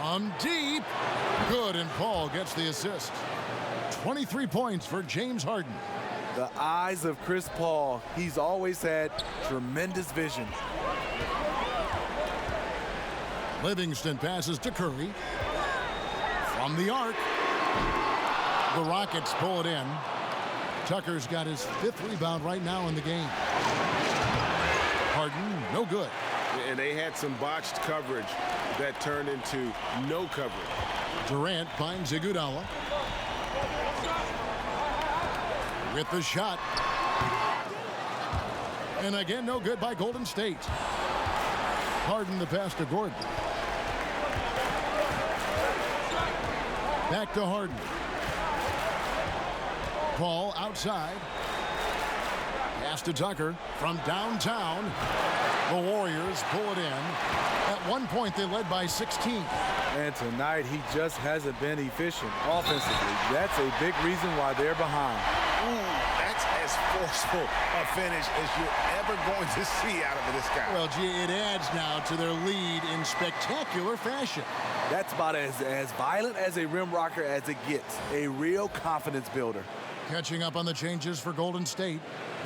S1: From deep. Good, and Paul gets the assist. 23 points for James Harden.
S4: The eyes of Chris Paul. He's always had tremendous vision.
S1: Livingston passes to Curry. From the arc. The Rockets pull it in. Tucker's got his 5th rebound right now in the game. Harden, no good.
S3: And they had some botched coverage that turned into no coverage.
S1: Durant finds Iguodala. With the shot. And again, no good by Golden State. Harden the pass to Gordon. Back to Harden. Paul outside. Pass to Tucker from downtown. The Warriors pull it in. At one point, they led by 16.
S4: And tonight, he just hasn't been efficient offensively. That's a big reason why they're behind.
S3: Ooh, that's as forceful a finish as you're ever going to see out of this guy.
S1: Well, gee, it adds now to their lead in spectacular fashion.
S4: That's about as violent as a rim rocker as it gets. A real confidence builder.
S1: Catching up on the changes for Golden State.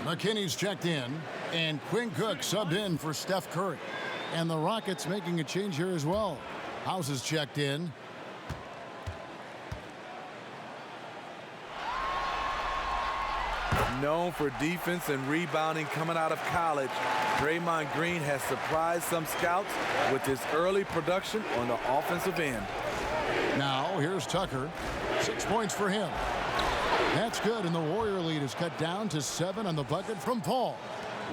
S1: McKinney's checked in, and Quinn Cook subbed in for Steph Curry. And the Rockets making a change here as well. House is checked in.
S4: Known for defense and rebounding coming out of college, Draymond Green has surprised some scouts with his early production on the offensive end.
S1: Now, here's Tucker. 6 points for him. That's good, and the Warrior lead is cut down to 7 on the bucket from Paul.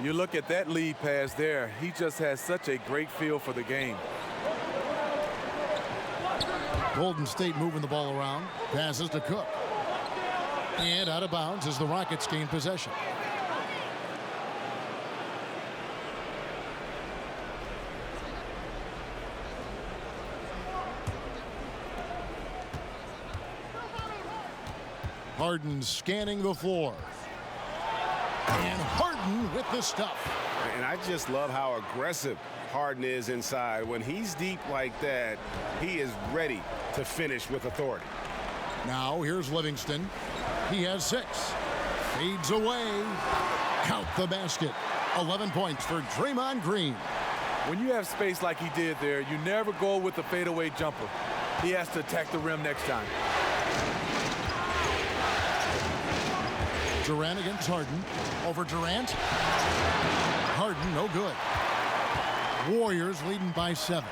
S4: You look at that lead pass there. He just has such a great feel for the game.
S1: Golden State moving the ball around. Passes to Cook. And out of bounds as the Rockets gain possession. Harden scanning the floor. And Harden with the stuff.
S3: And I just love how aggressive Harden is inside. When he's deep like that, he is ready to finish with authority.
S1: Now here's Livingston. He has 6. Fades away. Count the basket. 11 points for Draymond Green.
S4: When you have space like he did there, you never go with the fadeaway jumper. He has to attack the rim next time.
S1: Durant against Harden. Over Durant. Harden, no good. Warriors leading by 7.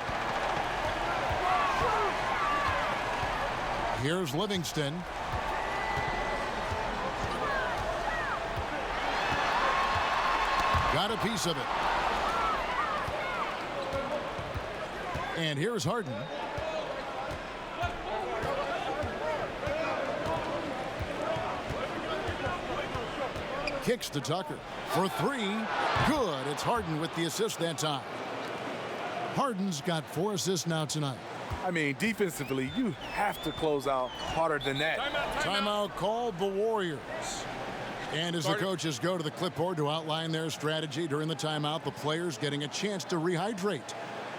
S1: Here's Livingston. Got a piece of it. And here's Harden. Kicks to Tucker for 3. Good. It's Harden with the assist that time. Harden's got 4 assists now tonight.
S4: I mean, defensively, you have to close out harder than that.
S1: Timeout called the Warriors. And as the coaches go to the clipboard to outline their strategy during the timeout, the players getting a chance to rehydrate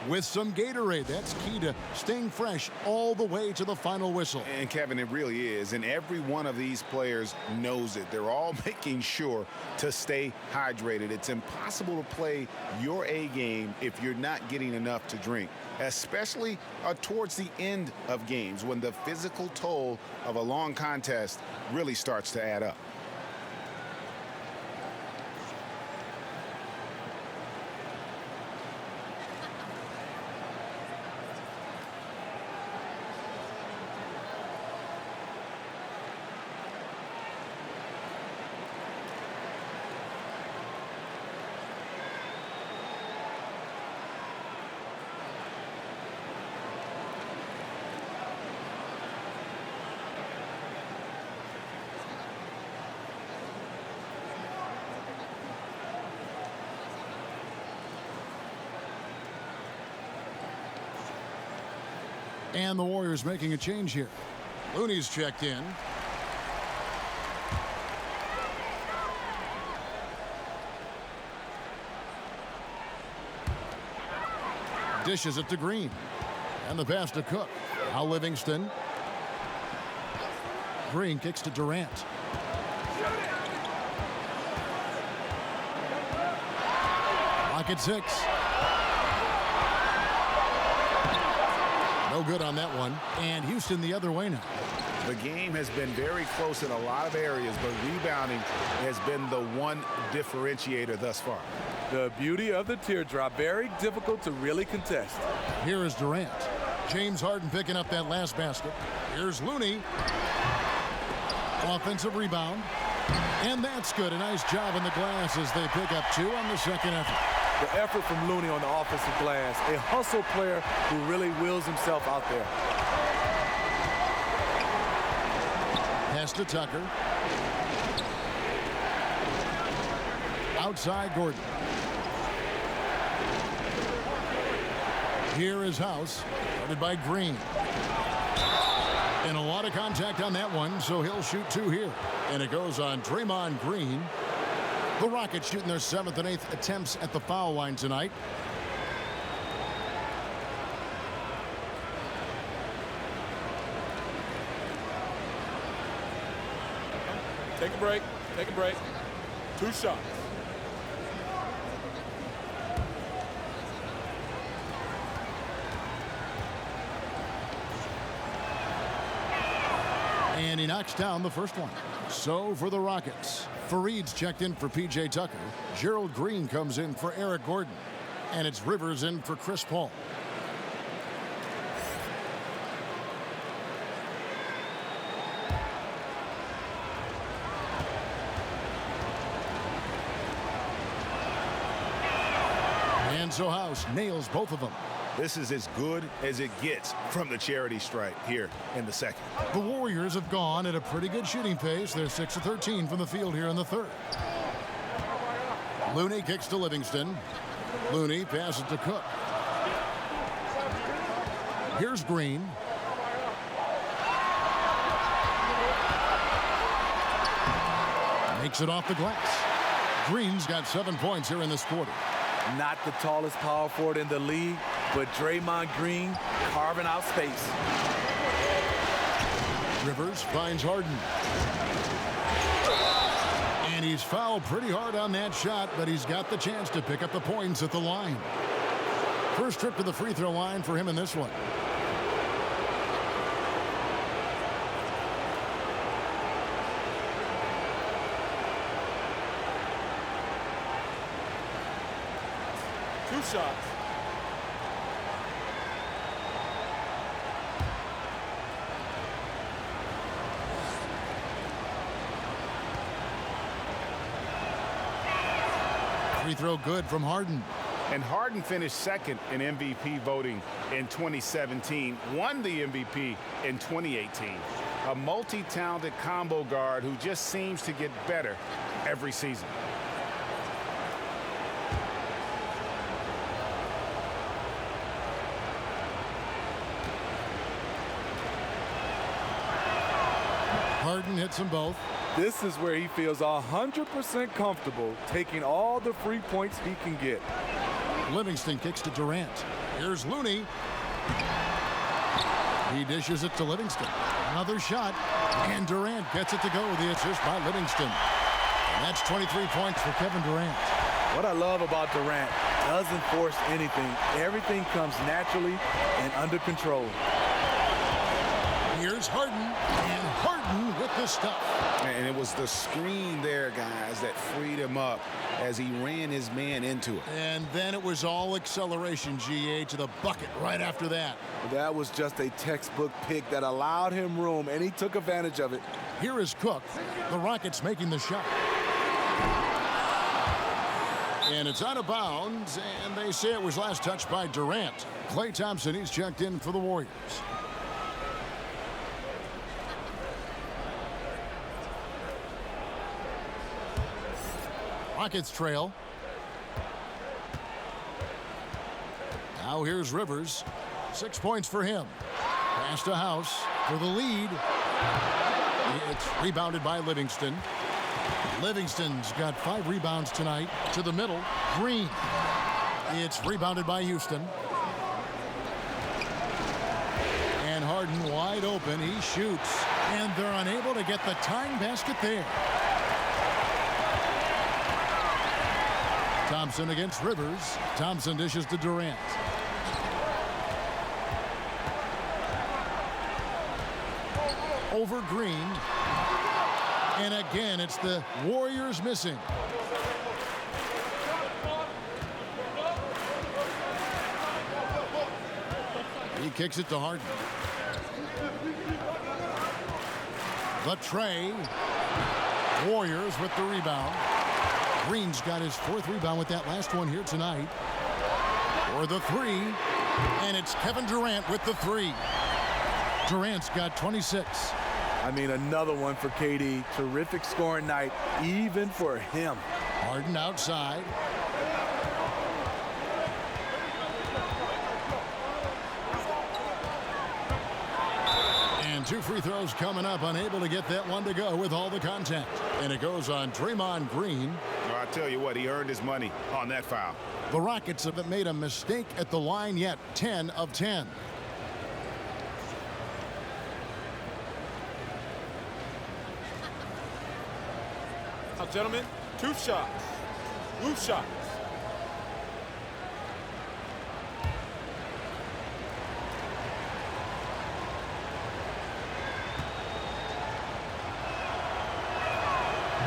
S1: with some Gatorade. That's key to staying fresh all the way to the final whistle.
S3: And Kevin, it really is. And every one of these players knows it. They're all making sure to stay hydrated. It's impossible to play your A game if you're not getting enough to drink, especially towards the end of games when the physical toll of a long contest really starts to add up.
S1: And the Warriors making a change here. Looney's checked in. Dishes it to Green. And the pass to Cook. Now Livingston. Green kicks to Durant. Rocket 6. No good on that one. And Houston the other way now.
S3: The game has been very close in a lot of areas, but rebounding has been the one differentiator thus far.
S4: The beauty of the teardrop, very difficult to really contest.
S1: Here is Durant. James Harden picking up that last basket. Here's Looney. Offensive rebound. And that's good. A nice job in the glass as they pick up 2 on the second effort.
S4: The effort from Looney on the offensive glass. A hustle player who really wills himself out there.
S1: Pass to Tucker. Outside Gordon. Here is House, guarded by Green. And a lot of contact on that one, so he'll shoot 2 here. And it goes on Draymond Green. The Rockets shooting their 7th and 8th attempts at the foul line tonight.
S4: Take a break. Take a break. 2 shots.
S1: And he knocks down the first one. So for the Rockets, Fareed's checked in for P.J. Tucker. Gerald Green comes in for Eric Gordon. And it's Rivers in for Chris Paul. And so House nails both of them.
S3: This is as good as it gets from the charity stripe here in the second.
S1: The Warriors have gone at a pretty good shooting pace. They're 6 of 13 from the field here in the third. Looney kicks to Livingston. Looney passes to Cook. Here's Green. Makes it off the glass. Green's got 7 points here in this quarter.
S4: Not the tallest power forward in the league, but Draymond Green carving out space.
S1: Rivers finds Harden. And he's fouled pretty hard on that shot, but he's got the chance to pick up the points at the line. First trip to the free throw line for him in this one.
S4: Shots.
S1: Free throw good from Harden.
S3: And Harden finished second in MVP voting in 2017, won the MVP in 2018. A multi-talented combo guard who just seems to get better every season.
S1: Harden hits them both.
S4: This is where he feels 100% comfortable taking all the free points he can get.
S1: Livingston kicks to Durant. Here's Looney. He dishes it to Livingston. Another shot, and Durant gets it to go. The assist by Livingston. And that's 23 points for Kevin Durant.
S4: What I love about Durant, doesn't force anything. Everything comes naturally and under control.
S1: Here's Harden, and Harden with the stuff.
S3: And it was the screen there, guys, that freed him up as he ran his man into it.
S1: And then it was all acceleration, GA, to the bucket right after that.
S4: That was just a textbook pick that allowed him room, and he took advantage of it.
S1: Here is Cook. The Rockets making the shot. And it's out of bounds, and they say it was last touched by Durant. Klay Thompson, he's checked in for the Warriors. Rockets trail. Now here's Rivers. 6 points for him. Pass to House for the lead. It's rebounded by Livingston. Livingston's got 5 rebounds tonight. To the middle, Green. It's rebounded by Houston. And Harden wide open. He shoots, and they're unable to get the tying basket there. Thompson against Rivers. Thompson dishes to Durant. Over Green. And again, it's the Warriors missing. He kicks it to Harden. The tray. Warriors with the rebound. Green's got his 4th rebound with that last one here tonight. For the 3. And it's Kevin Durant with the 3. Durant's got 26.
S4: I mean, another one for KD. Terrific scoring night, even for him.
S1: Harden outside. And 2 free throws coming up, unable to get that one to go with all the contact. And it goes on Draymond Green.
S3: I tell you what, he earned his money on that foul.
S1: The Rockets haven't made a mistake at the line yet. 10 of 10.
S4: Now, gentlemen, 2 shots. Loose shots.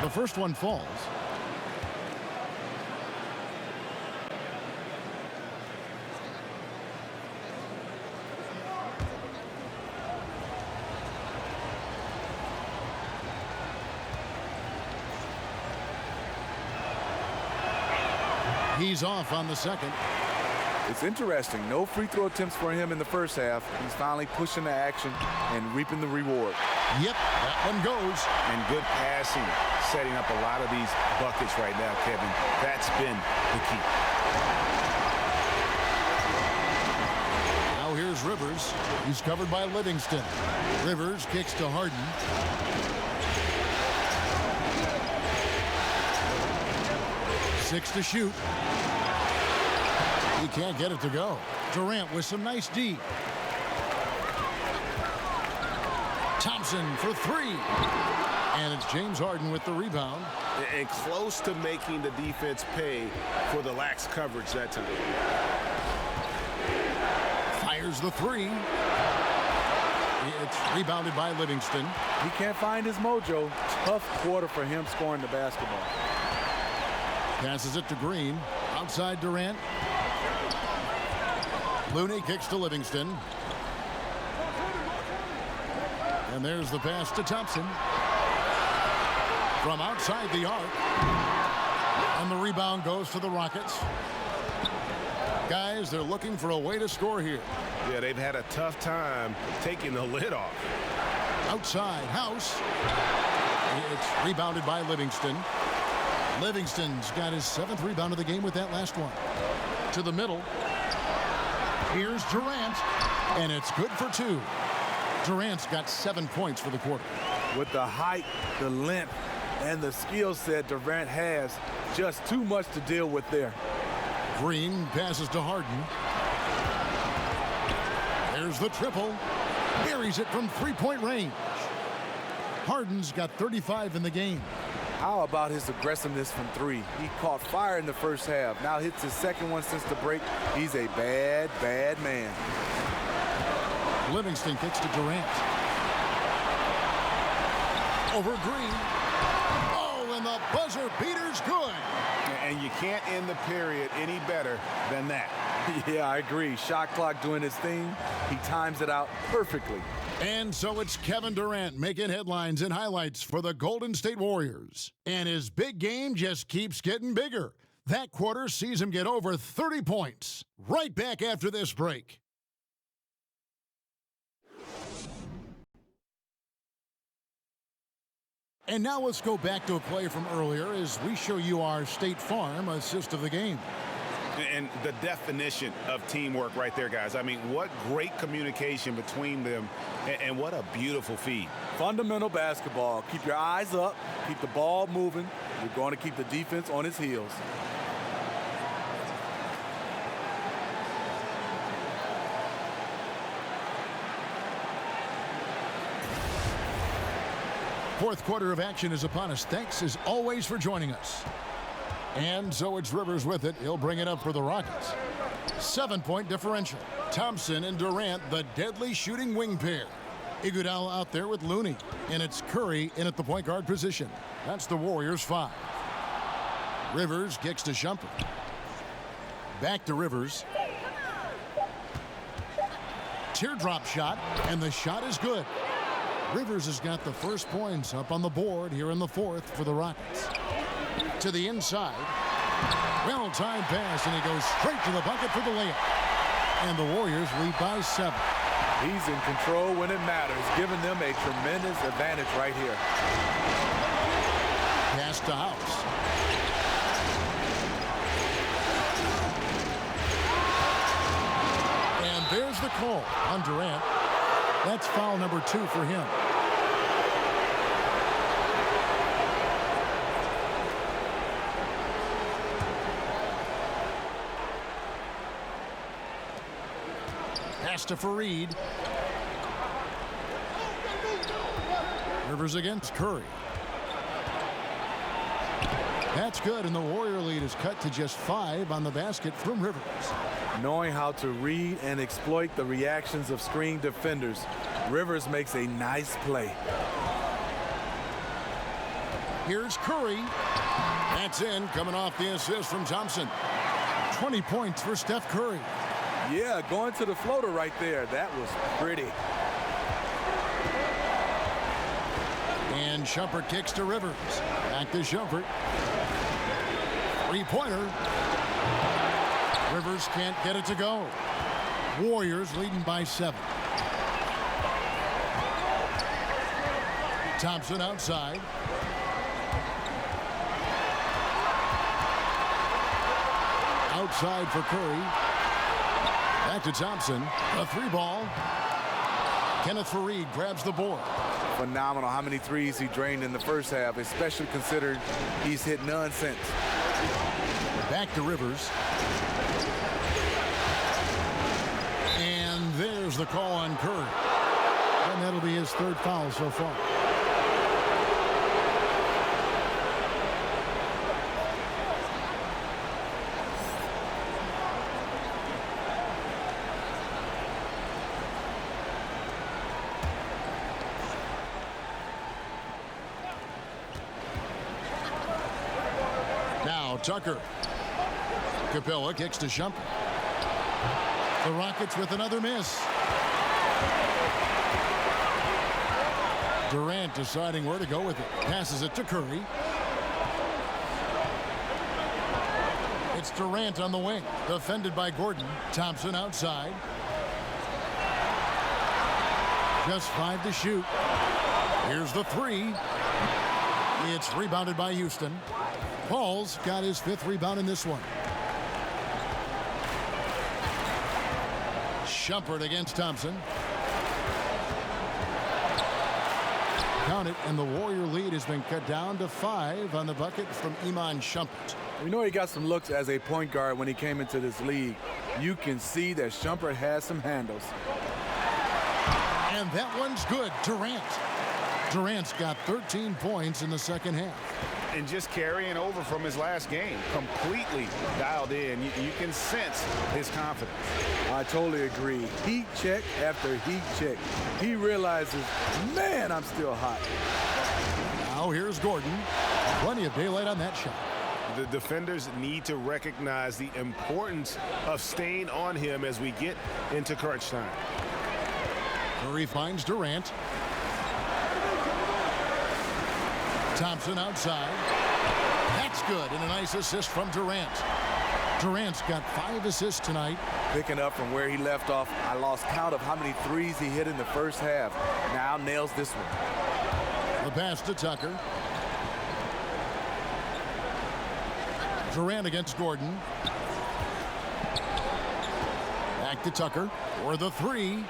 S1: The first one falls. He's off on the second.
S4: It's interesting. No free throw attempts for him in the first half. He's finally pushing the action and reaping the reward.
S1: Yep, that one goes.
S3: And good passing, setting up a lot of these buckets right now, Kevin. That's been the key.
S1: Now here's Rivers. He's covered by Livingston. Rivers kicks to Harden. Six to shoot. He can't get it to go. Durant with some nice D. Thompson for 3. And it's James Harden with the rebound.
S3: And close to making the defense pay for the lax coverage that time.
S1: Fires the 3. It's rebounded by Livingston.
S4: He can't find his mojo. Tough quarter for him scoring the basketball.
S1: Passes it to Green. Outside Durant. Looney kicks to Livingston. And there's the pass to Thompson. From outside the arc. And the rebound goes to the Rockets. Guys, they're looking for a way to score here.
S3: Yeah, they've had a tough time taking the lid off.
S1: Outside, House. It's rebounded by Livingston. Livingston's got his 7th rebound of the game with that last one. To the middle. Here's Durant. And it's good for 2. Durant's got 7 points for the quarter.
S4: With the height, the length, and the skill set Durant has, just too much to deal with there.
S1: Green passes to Harden. There's the triple. Buries it from 3-point range. Harden's got 35 in the game.
S4: How about his aggressiveness from 3? He caught fire in the first half. Now hits his second one since the break. He's a bad, bad man.
S1: Livingston kicks to Durant. Over Green. Oh, and the buzzer beater's good.
S3: And you can't end the period any better than that.
S4: Yeah, I agree. Shot clock doing his thing. He times it out perfectly.
S1: And so it's Kevin Durant making headlines and highlights for the Golden State Warriors. And his big game just keeps getting bigger. That quarter sees him get over 30 points. Right back after this break. And now let's go back to a play from earlier as we show you our State Farm assist of the game.
S3: And the definition of teamwork right there, guys. I mean, what great communication between them, and what a beautiful feed.
S4: Fundamental basketball. Keep your eyes up. Keep the ball moving. You're going to keep the defense on its heels.
S1: Fourth quarter of action is upon us. Thanks as always for joining us. And so it's Rivers with it. He'll bring it up for the Rockets. 7-point differential. Thompson and Durant, the deadly shooting wing pair. Iguodala out there with Looney. And it's Curry in at the point guard position. That's the Warriors' 5. Rivers kicks to Shumpert. Back to Rivers. Teardrop shot, and the shot is good. Rivers has got the first points up on the board here in the fourth for the Rockets. To the inside. Well-timed pass, and he goes straight to the bucket for the layup. And the Warriors lead by 7.
S4: He's in control when it matters, giving them a tremendous advantage right here.
S1: Pass to House. And there's the call on Durant. That's foul number 2 for him. Pass to Fareed. Rivers against Curry. That's good, and the Warrior lead is cut to just 5 on the basket from Rivers.
S4: Knowing how to read and exploit the reactions of screen defenders, Rivers makes a nice play.
S1: Here's Curry. That's in, coming off the assist from Thompson. 20 points for Steph Curry.
S4: Yeah, going to the floater right there. That was pretty.
S1: And Shumpert kicks to Rivers. Back to Shumpert. Three-pointer. Rivers can't get it to go. Warriors leading by 7. Thompson outside. Outside for Curry. Back to Thompson. A 3-ball. Kenneth Fareed grabs the board.
S4: Phenomenal how many threes he drained in the first half, especially considered he's hit none since.
S1: Back to Rivers. And there's the call on Curry. And that'll be his 3rd foul so far. Now Tucker. Capella kicks to Shumpert. The Rockets with another miss. Durant deciding where to go with it. Passes it to Curry. It's Durant on the wing. Defended by Gordon. Thompson outside. Just 5 to shoot. Here's the 3. It's rebounded by Houston. Paul's got his 5th rebound in this one. Shumpert against Thompson. Count it, and the Warrior lead has been cut down to 5 on the bucket from Iman Shumpert.
S4: We know he got some looks as a point guard when he came into this league. You can see that Shumpert has some handles.
S1: And that one's good. Durant's got 13 points in the second half.
S3: And just carrying over from his last game, completely dialed in. You can sense his confidence.
S4: I totally agree. Heat check after heat check. He realizes, man, I'm still hot.
S1: Now here's Gordon. Plenty of daylight on that shot.
S3: The defenders need to recognize the importance of staying on him as we get into crunch time.
S1: Curry finds Durant. Thompson outside. That's good, and a nice assist from Durant. Durant's got 5 assists tonight.
S4: Picking up from where he left off, I lost count of how many threes he hit in the first half. Now nails this one.
S1: The pass to Tucker. Durant against Gordon. Back to Tucker for the 3.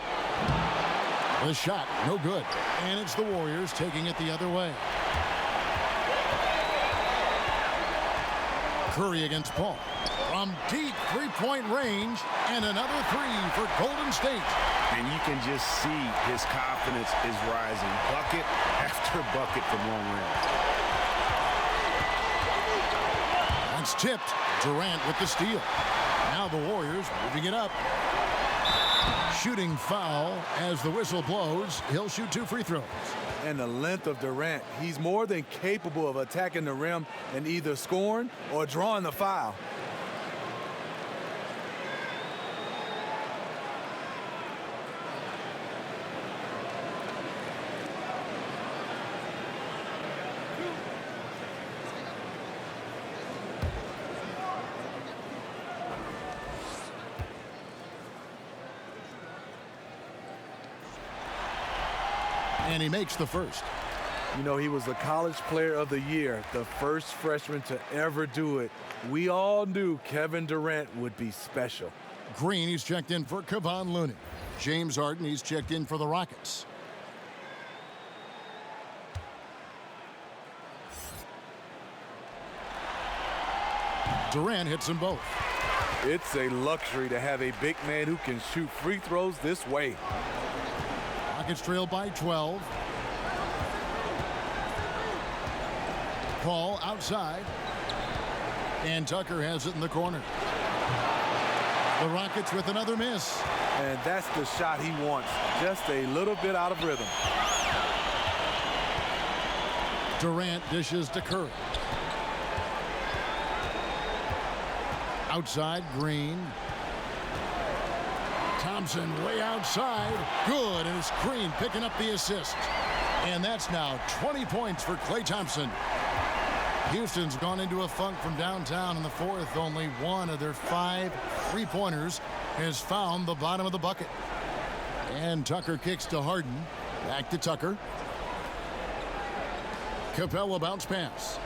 S1: The shot, no good. And it's the Warriors taking it the other way. Curry against Paul. from deep three-point range, and another three for Golden State.
S3: And you can just see his confidence is rising. Bucket after bucket from long range.
S1: That's tipped. Durant with the steal. Now the Warriors moving it up. Shooting foul as the whistle blows. He'll shoot 2 free throws.
S11: And the length of Durant, he's more than capable of attacking the rim and either scoring or drawing the foul.
S1: And he makes the first.
S11: You know, he was the College Player of the Year, the first freshman to ever do it. We all knew Kevin Durant would be special.
S1: Green, he's checked in for Kevon Looney. James Harden, he's checked in for the Rockets. Durant hits them both.
S11: It's a luxury to have a big man who can shoot free throws this way.
S1: Rockets trail by 12. Paul outside. And Tucker has it in the corner. The Rockets with another miss.
S11: And that's the shot he wants. Just a little bit out of rhythm.
S1: Durant dishes to Curry. Outside, Green. Thompson way outside. Good, and it's Green picking up the assist. And that's now 20 points for Klay Thompson. Houston's gone into a funk from downtown in the fourth. Only one of their 5 three-pointers has found the bottom of the bucket. And Tucker kicks to Harden. Back to Tucker. Capella bounce pass.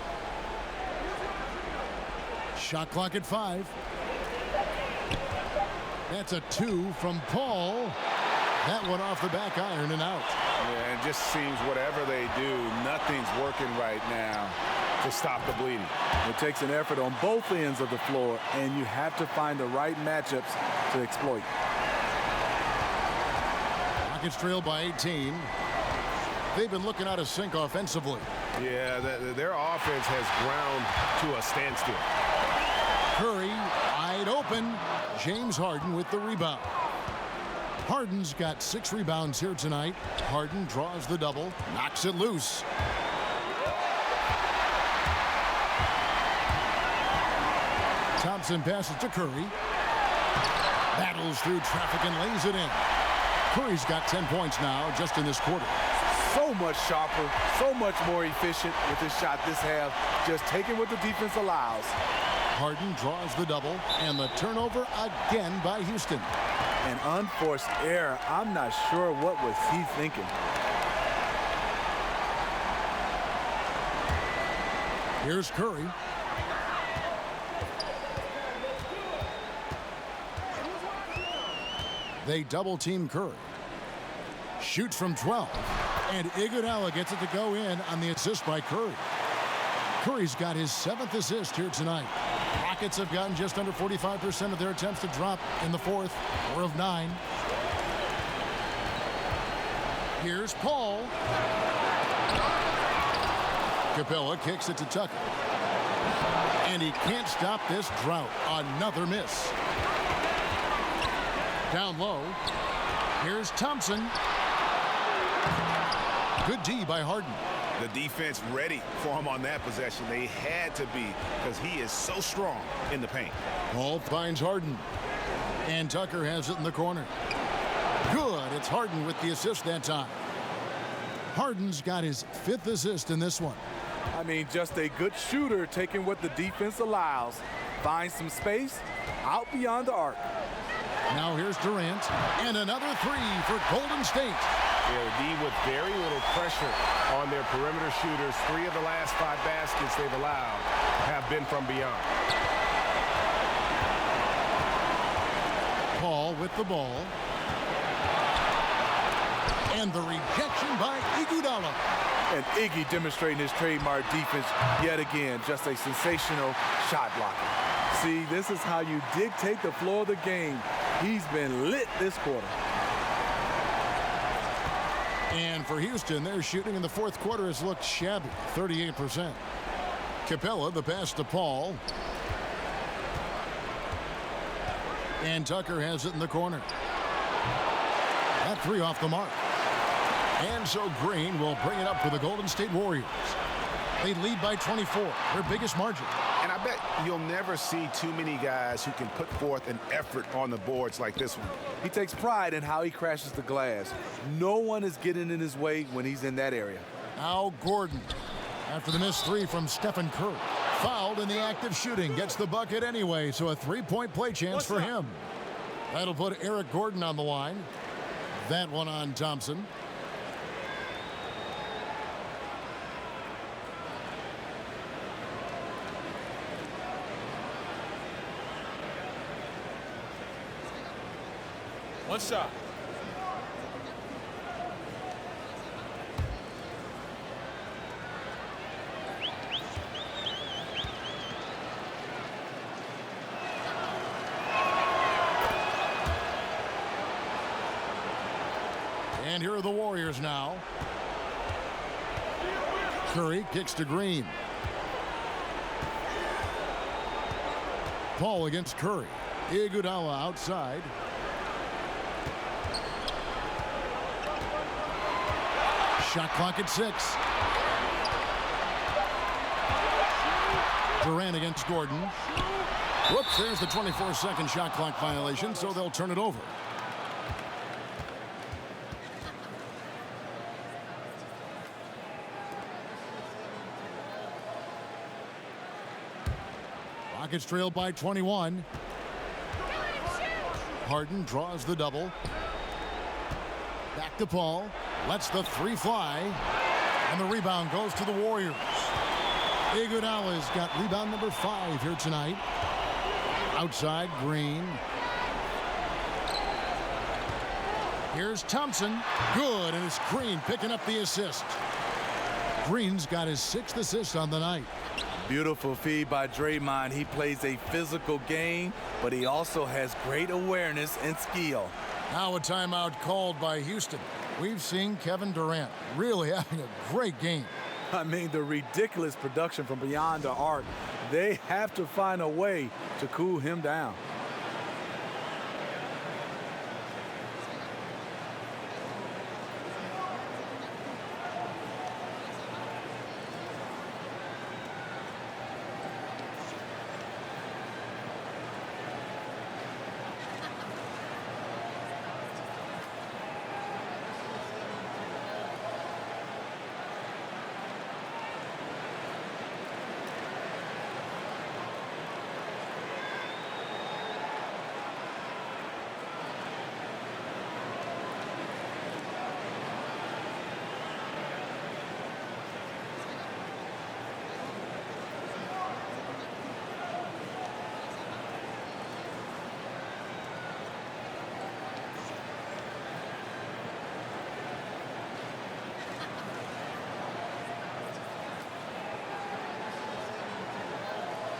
S1: Shot clock at 5. That's a 2 from Paul. That one off the back iron and out.
S3: Yeah, it just seems whatever they do, nothing's working right now to stop the bleeding.
S11: It takes an effort on both ends of the floor, and you have to find the right matchups to exploit.
S1: Rockets trail by 18. They've been looking out of sync offensively.
S3: Yeah, their offense has ground to a standstill.
S1: Curry wide open. James Harden with the rebound. Harden's got 6 rebounds here tonight. Harden draws the double, knocks it loose. Thompson passes to Curry. Battles through traffic and lays it in. Curry's got 10 points now just in this quarter.
S11: So much sharper, so much more efficient with his shot this half. Just taking what the defense allows.
S1: Harden draws the double, and the turnover again by Houston.
S11: An unforced error. I'm not sure what was he thinking.
S1: Here's Curry. They double-team Curry. Shoots from 12. And Iguodala gets it to go in on the assist by Curry. Curry's got his 7th assist here tonight. Rockets have gotten just under 45% of their attempts to drop in the fourth, 4 of 9. Here's Paul. Capella kicks it to Tucker. And he can't stop this drought. Another miss. Down low. Here's Thompson. Good D by Harden.
S3: The defense ready for him on that possession. They had to be, because he is so strong in the paint.
S1: Paul finds Harden. And Tucker has it in the corner. Good. It's Harden with the assist that time. Harden's got his 5th assist in this one.
S11: I mean, just a good shooter taking what the defense allows. Finds some space out beyond the arc.
S1: Now here's Durant. And another 3 for Golden State.
S3: Yeah, D with very little pressure on their perimeter shooters. 3 of the last 5 baskets they've allowed have been from beyond.
S1: Paul with the ball. And the rejection by Iguodala.
S11: And Iggy demonstrating his trademark defense yet again. Just a sensational shot blocker. See, this is how you dictate the flow of the game. He's been lit this quarter.
S1: And for Houston, their shooting in the fourth quarter has looked shabby, 38%. Capella, the pass to Paul. And Tucker has it in the corner. That three off the mark. And so Green will bring it up for the Golden State Warriors. They lead by 24, their biggest margin.
S3: And I bet you'll never see too many guys who can put forth an effort on the boards like this one.
S11: He takes pride in how he crashes the glass. No one is getting in his way when he's in that area.
S1: Now Gordon, after the missed three from Stephen Curry. Fouled in the act of shooting, gets the bucket anyway, so a three-point play chance for him. That'll put Eric Gordon on the line. That one on Thompson.
S4: One shot.
S1: And here are the Warriors now. Curry kicks to Green. Paul against Curry. Iguodala outside. Shot clock at 6. Durant against Gordon. Whoops, there's the 24-second shot clock violation, so they'll turn it over. Rockets trail by 21. Harden draws the double. Back to Paul. Lets the three fly. And the rebound goes to the Warriors. Iguodala's got rebound number 5 here tonight. Outside, Green. Here's Thompson. Good, and it's Green picking up the assist. Green's got his 6th assist on the night.
S11: Beautiful feed by Draymond. He plays a physical game, but he also has great awareness and skill.
S1: Now a timeout called by Houston. We've seen Kevin Durant really having a great game.
S11: I mean, the ridiculous production from beyond the arc. They have to find a way to cool him down.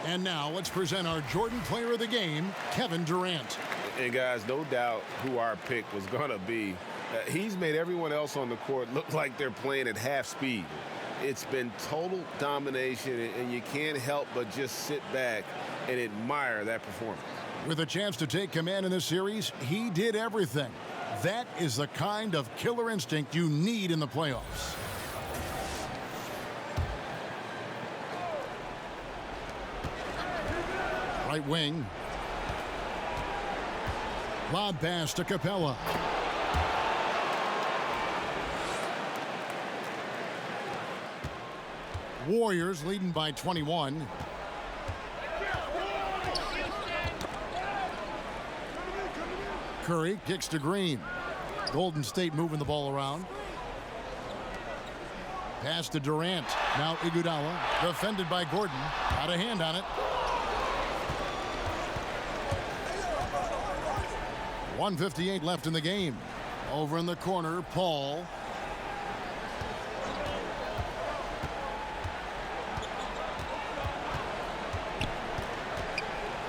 S1: And now let's present our Jordan Player of the Game, Kevin Durant.
S3: And guys, no doubt who our pick was going to be. He's made everyone else on the court look like they're playing at half speed. It's been total domination, and you can't help but just sit back and admire that performance.
S1: With a chance to take command in this series, he did everything. That is the kind of killer instinct you need in the playoffs. Right wing. Lob pass to Capella. Warriors leading by 21. Curry kicks to Green. Golden State moving the ball around. Pass to Durant. Now Iguodala. Defended by Gordon. Got a hand on it. 1:58 left in the game. Over in the corner, Paul.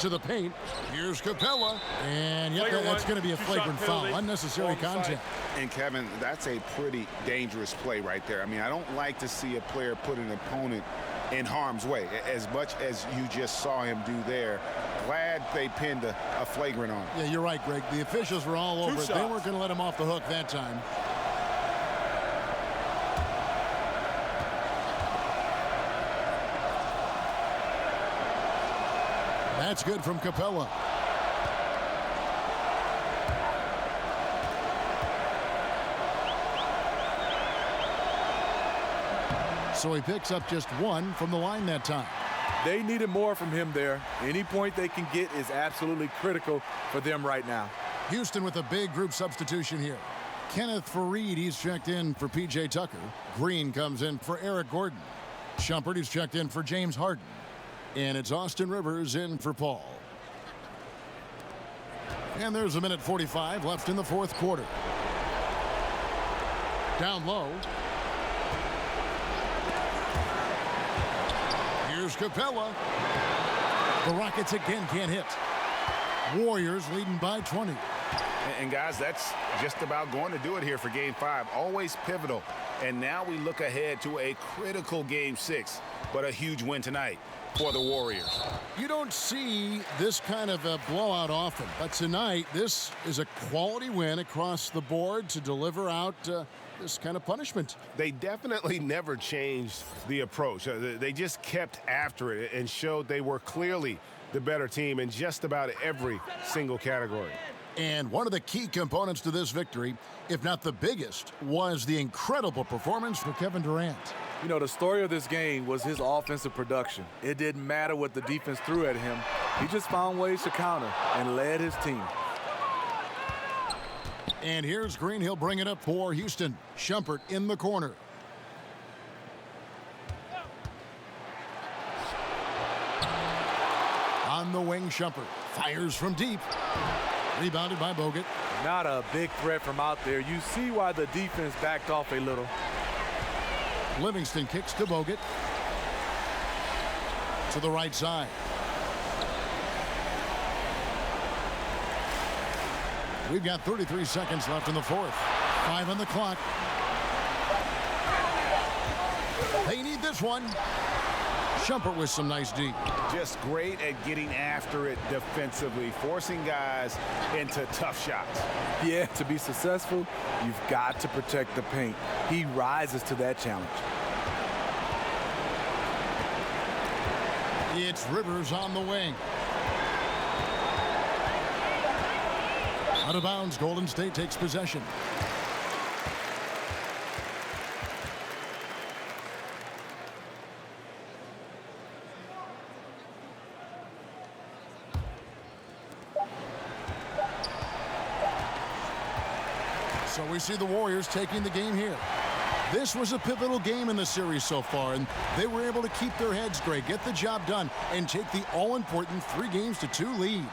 S1: to the paint. Here's Capella. And yep, that's going to be a flagrant foul. Unnecessary contact.
S3: And Kevin, that's a pretty dangerous play right there. I mean, I don't like to see a player put an opponent in harm's way, as much as you just saw him do there. Glad they pinned a flagrant on him.
S1: Yeah, you're right, Greg. The officials were all over it. They weren't going to let him off the hook that time. That's good from Capella. So he picks up just one from the line that time.
S11: They needed more from him there. Any point they can get is absolutely critical for them right now.
S1: Houston with a big group substitution here. Kenneth Faried, he's checked in for P.J. Tucker. Green comes in for Eric Gordon. Shumpert, he's checked in for James Harden. And it's Austin Rivers in for Paul. And there's a minute 45 left in the fourth quarter. Down low. Here's Capella. The Rockets again can't hit. Warriors leading by 20.
S3: And guys, that's just about going to do it here for Game 5. Always pivotal. And now we look ahead to a critical Game 6, but a huge win tonight for the Warriors.
S1: You don't see this kind of a blowout often, but tonight this is a quality win across the board to deliver out this kind of punishment.
S3: They definitely never changed the approach. They just kept after it and showed they were clearly the better team in just about every single category.
S1: And one of the key components to this victory, if not the biggest, was the incredible performance for Kevin Durant.
S11: You know, the story of this game was his offensive production. It didn't matter what the defense threw at him. He just found ways to counter and led his team.
S1: And here's Green. He'll bring it up for Houston. Shumpert in the corner. On the wing, Shumpert fires from deep. Rebounded by Bogut.
S11: Not a big threat from out there. You see why the defense backed off a little.
S1: Livingston kicks to Bogut. To the right side. We've got 33 seconds left in the fourth. 5 on the clock. They need this one. Shumpert with some nice D.
S3: Just great at getting after it defensively, forcing guys into tough shots.
S11: Yeah, to be successful, you've got to protect the paint. He rises to that challenge.
S1: It's Rivers on the wing. Out of bounds, Golden State takes possession. So we see the Warriors taking the game here. This was a pivotal game in the series so far, and they were able to keep their heads straight, get the job done, and take the all-important 3-2 lead.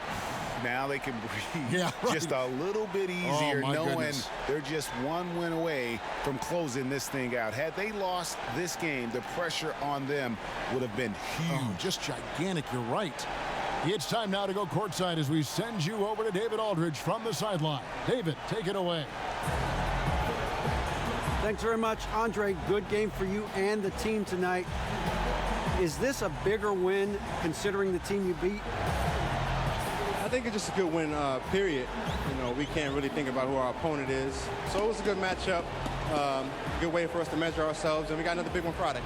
S3: Now they can breathe
S1: right.
S3: just a little bit easier, knowing
S1: goodness.
S3: they're just one win away from closing this thing out. Had they lost this game, the pressure on them would have been huge.
S1: Oh, just gigantic, you're right. It's time now to go courtside as we send you over to David Aldridge from the sideline. David, take it away.
S5: Thanks very much, Andre. Good game for you and the team tonight. Is this a bigger win considering the team you beat?
S12: I think it's just a good win, period. You know, we can't really think about who our opponent is. So it was a good matchup, good way for us to measure ourselves, and we got another big one Friday.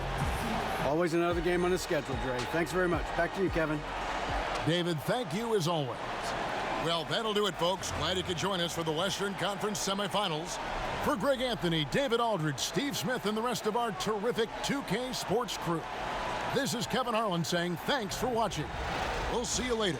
S5: Always another game on the schedule, Dre. Thanks very much. Back to you, Kevin.
S1: David, thank you as always. Well, that'll do it, folks. Glad you could join us for the Western Conference semifinals. For Greg Anthony, David Aldridge, Steve Smith, and the rest of our terrific 2K Sports crew, this is Kevin Harlan saying thanks for watching. We'll see you later.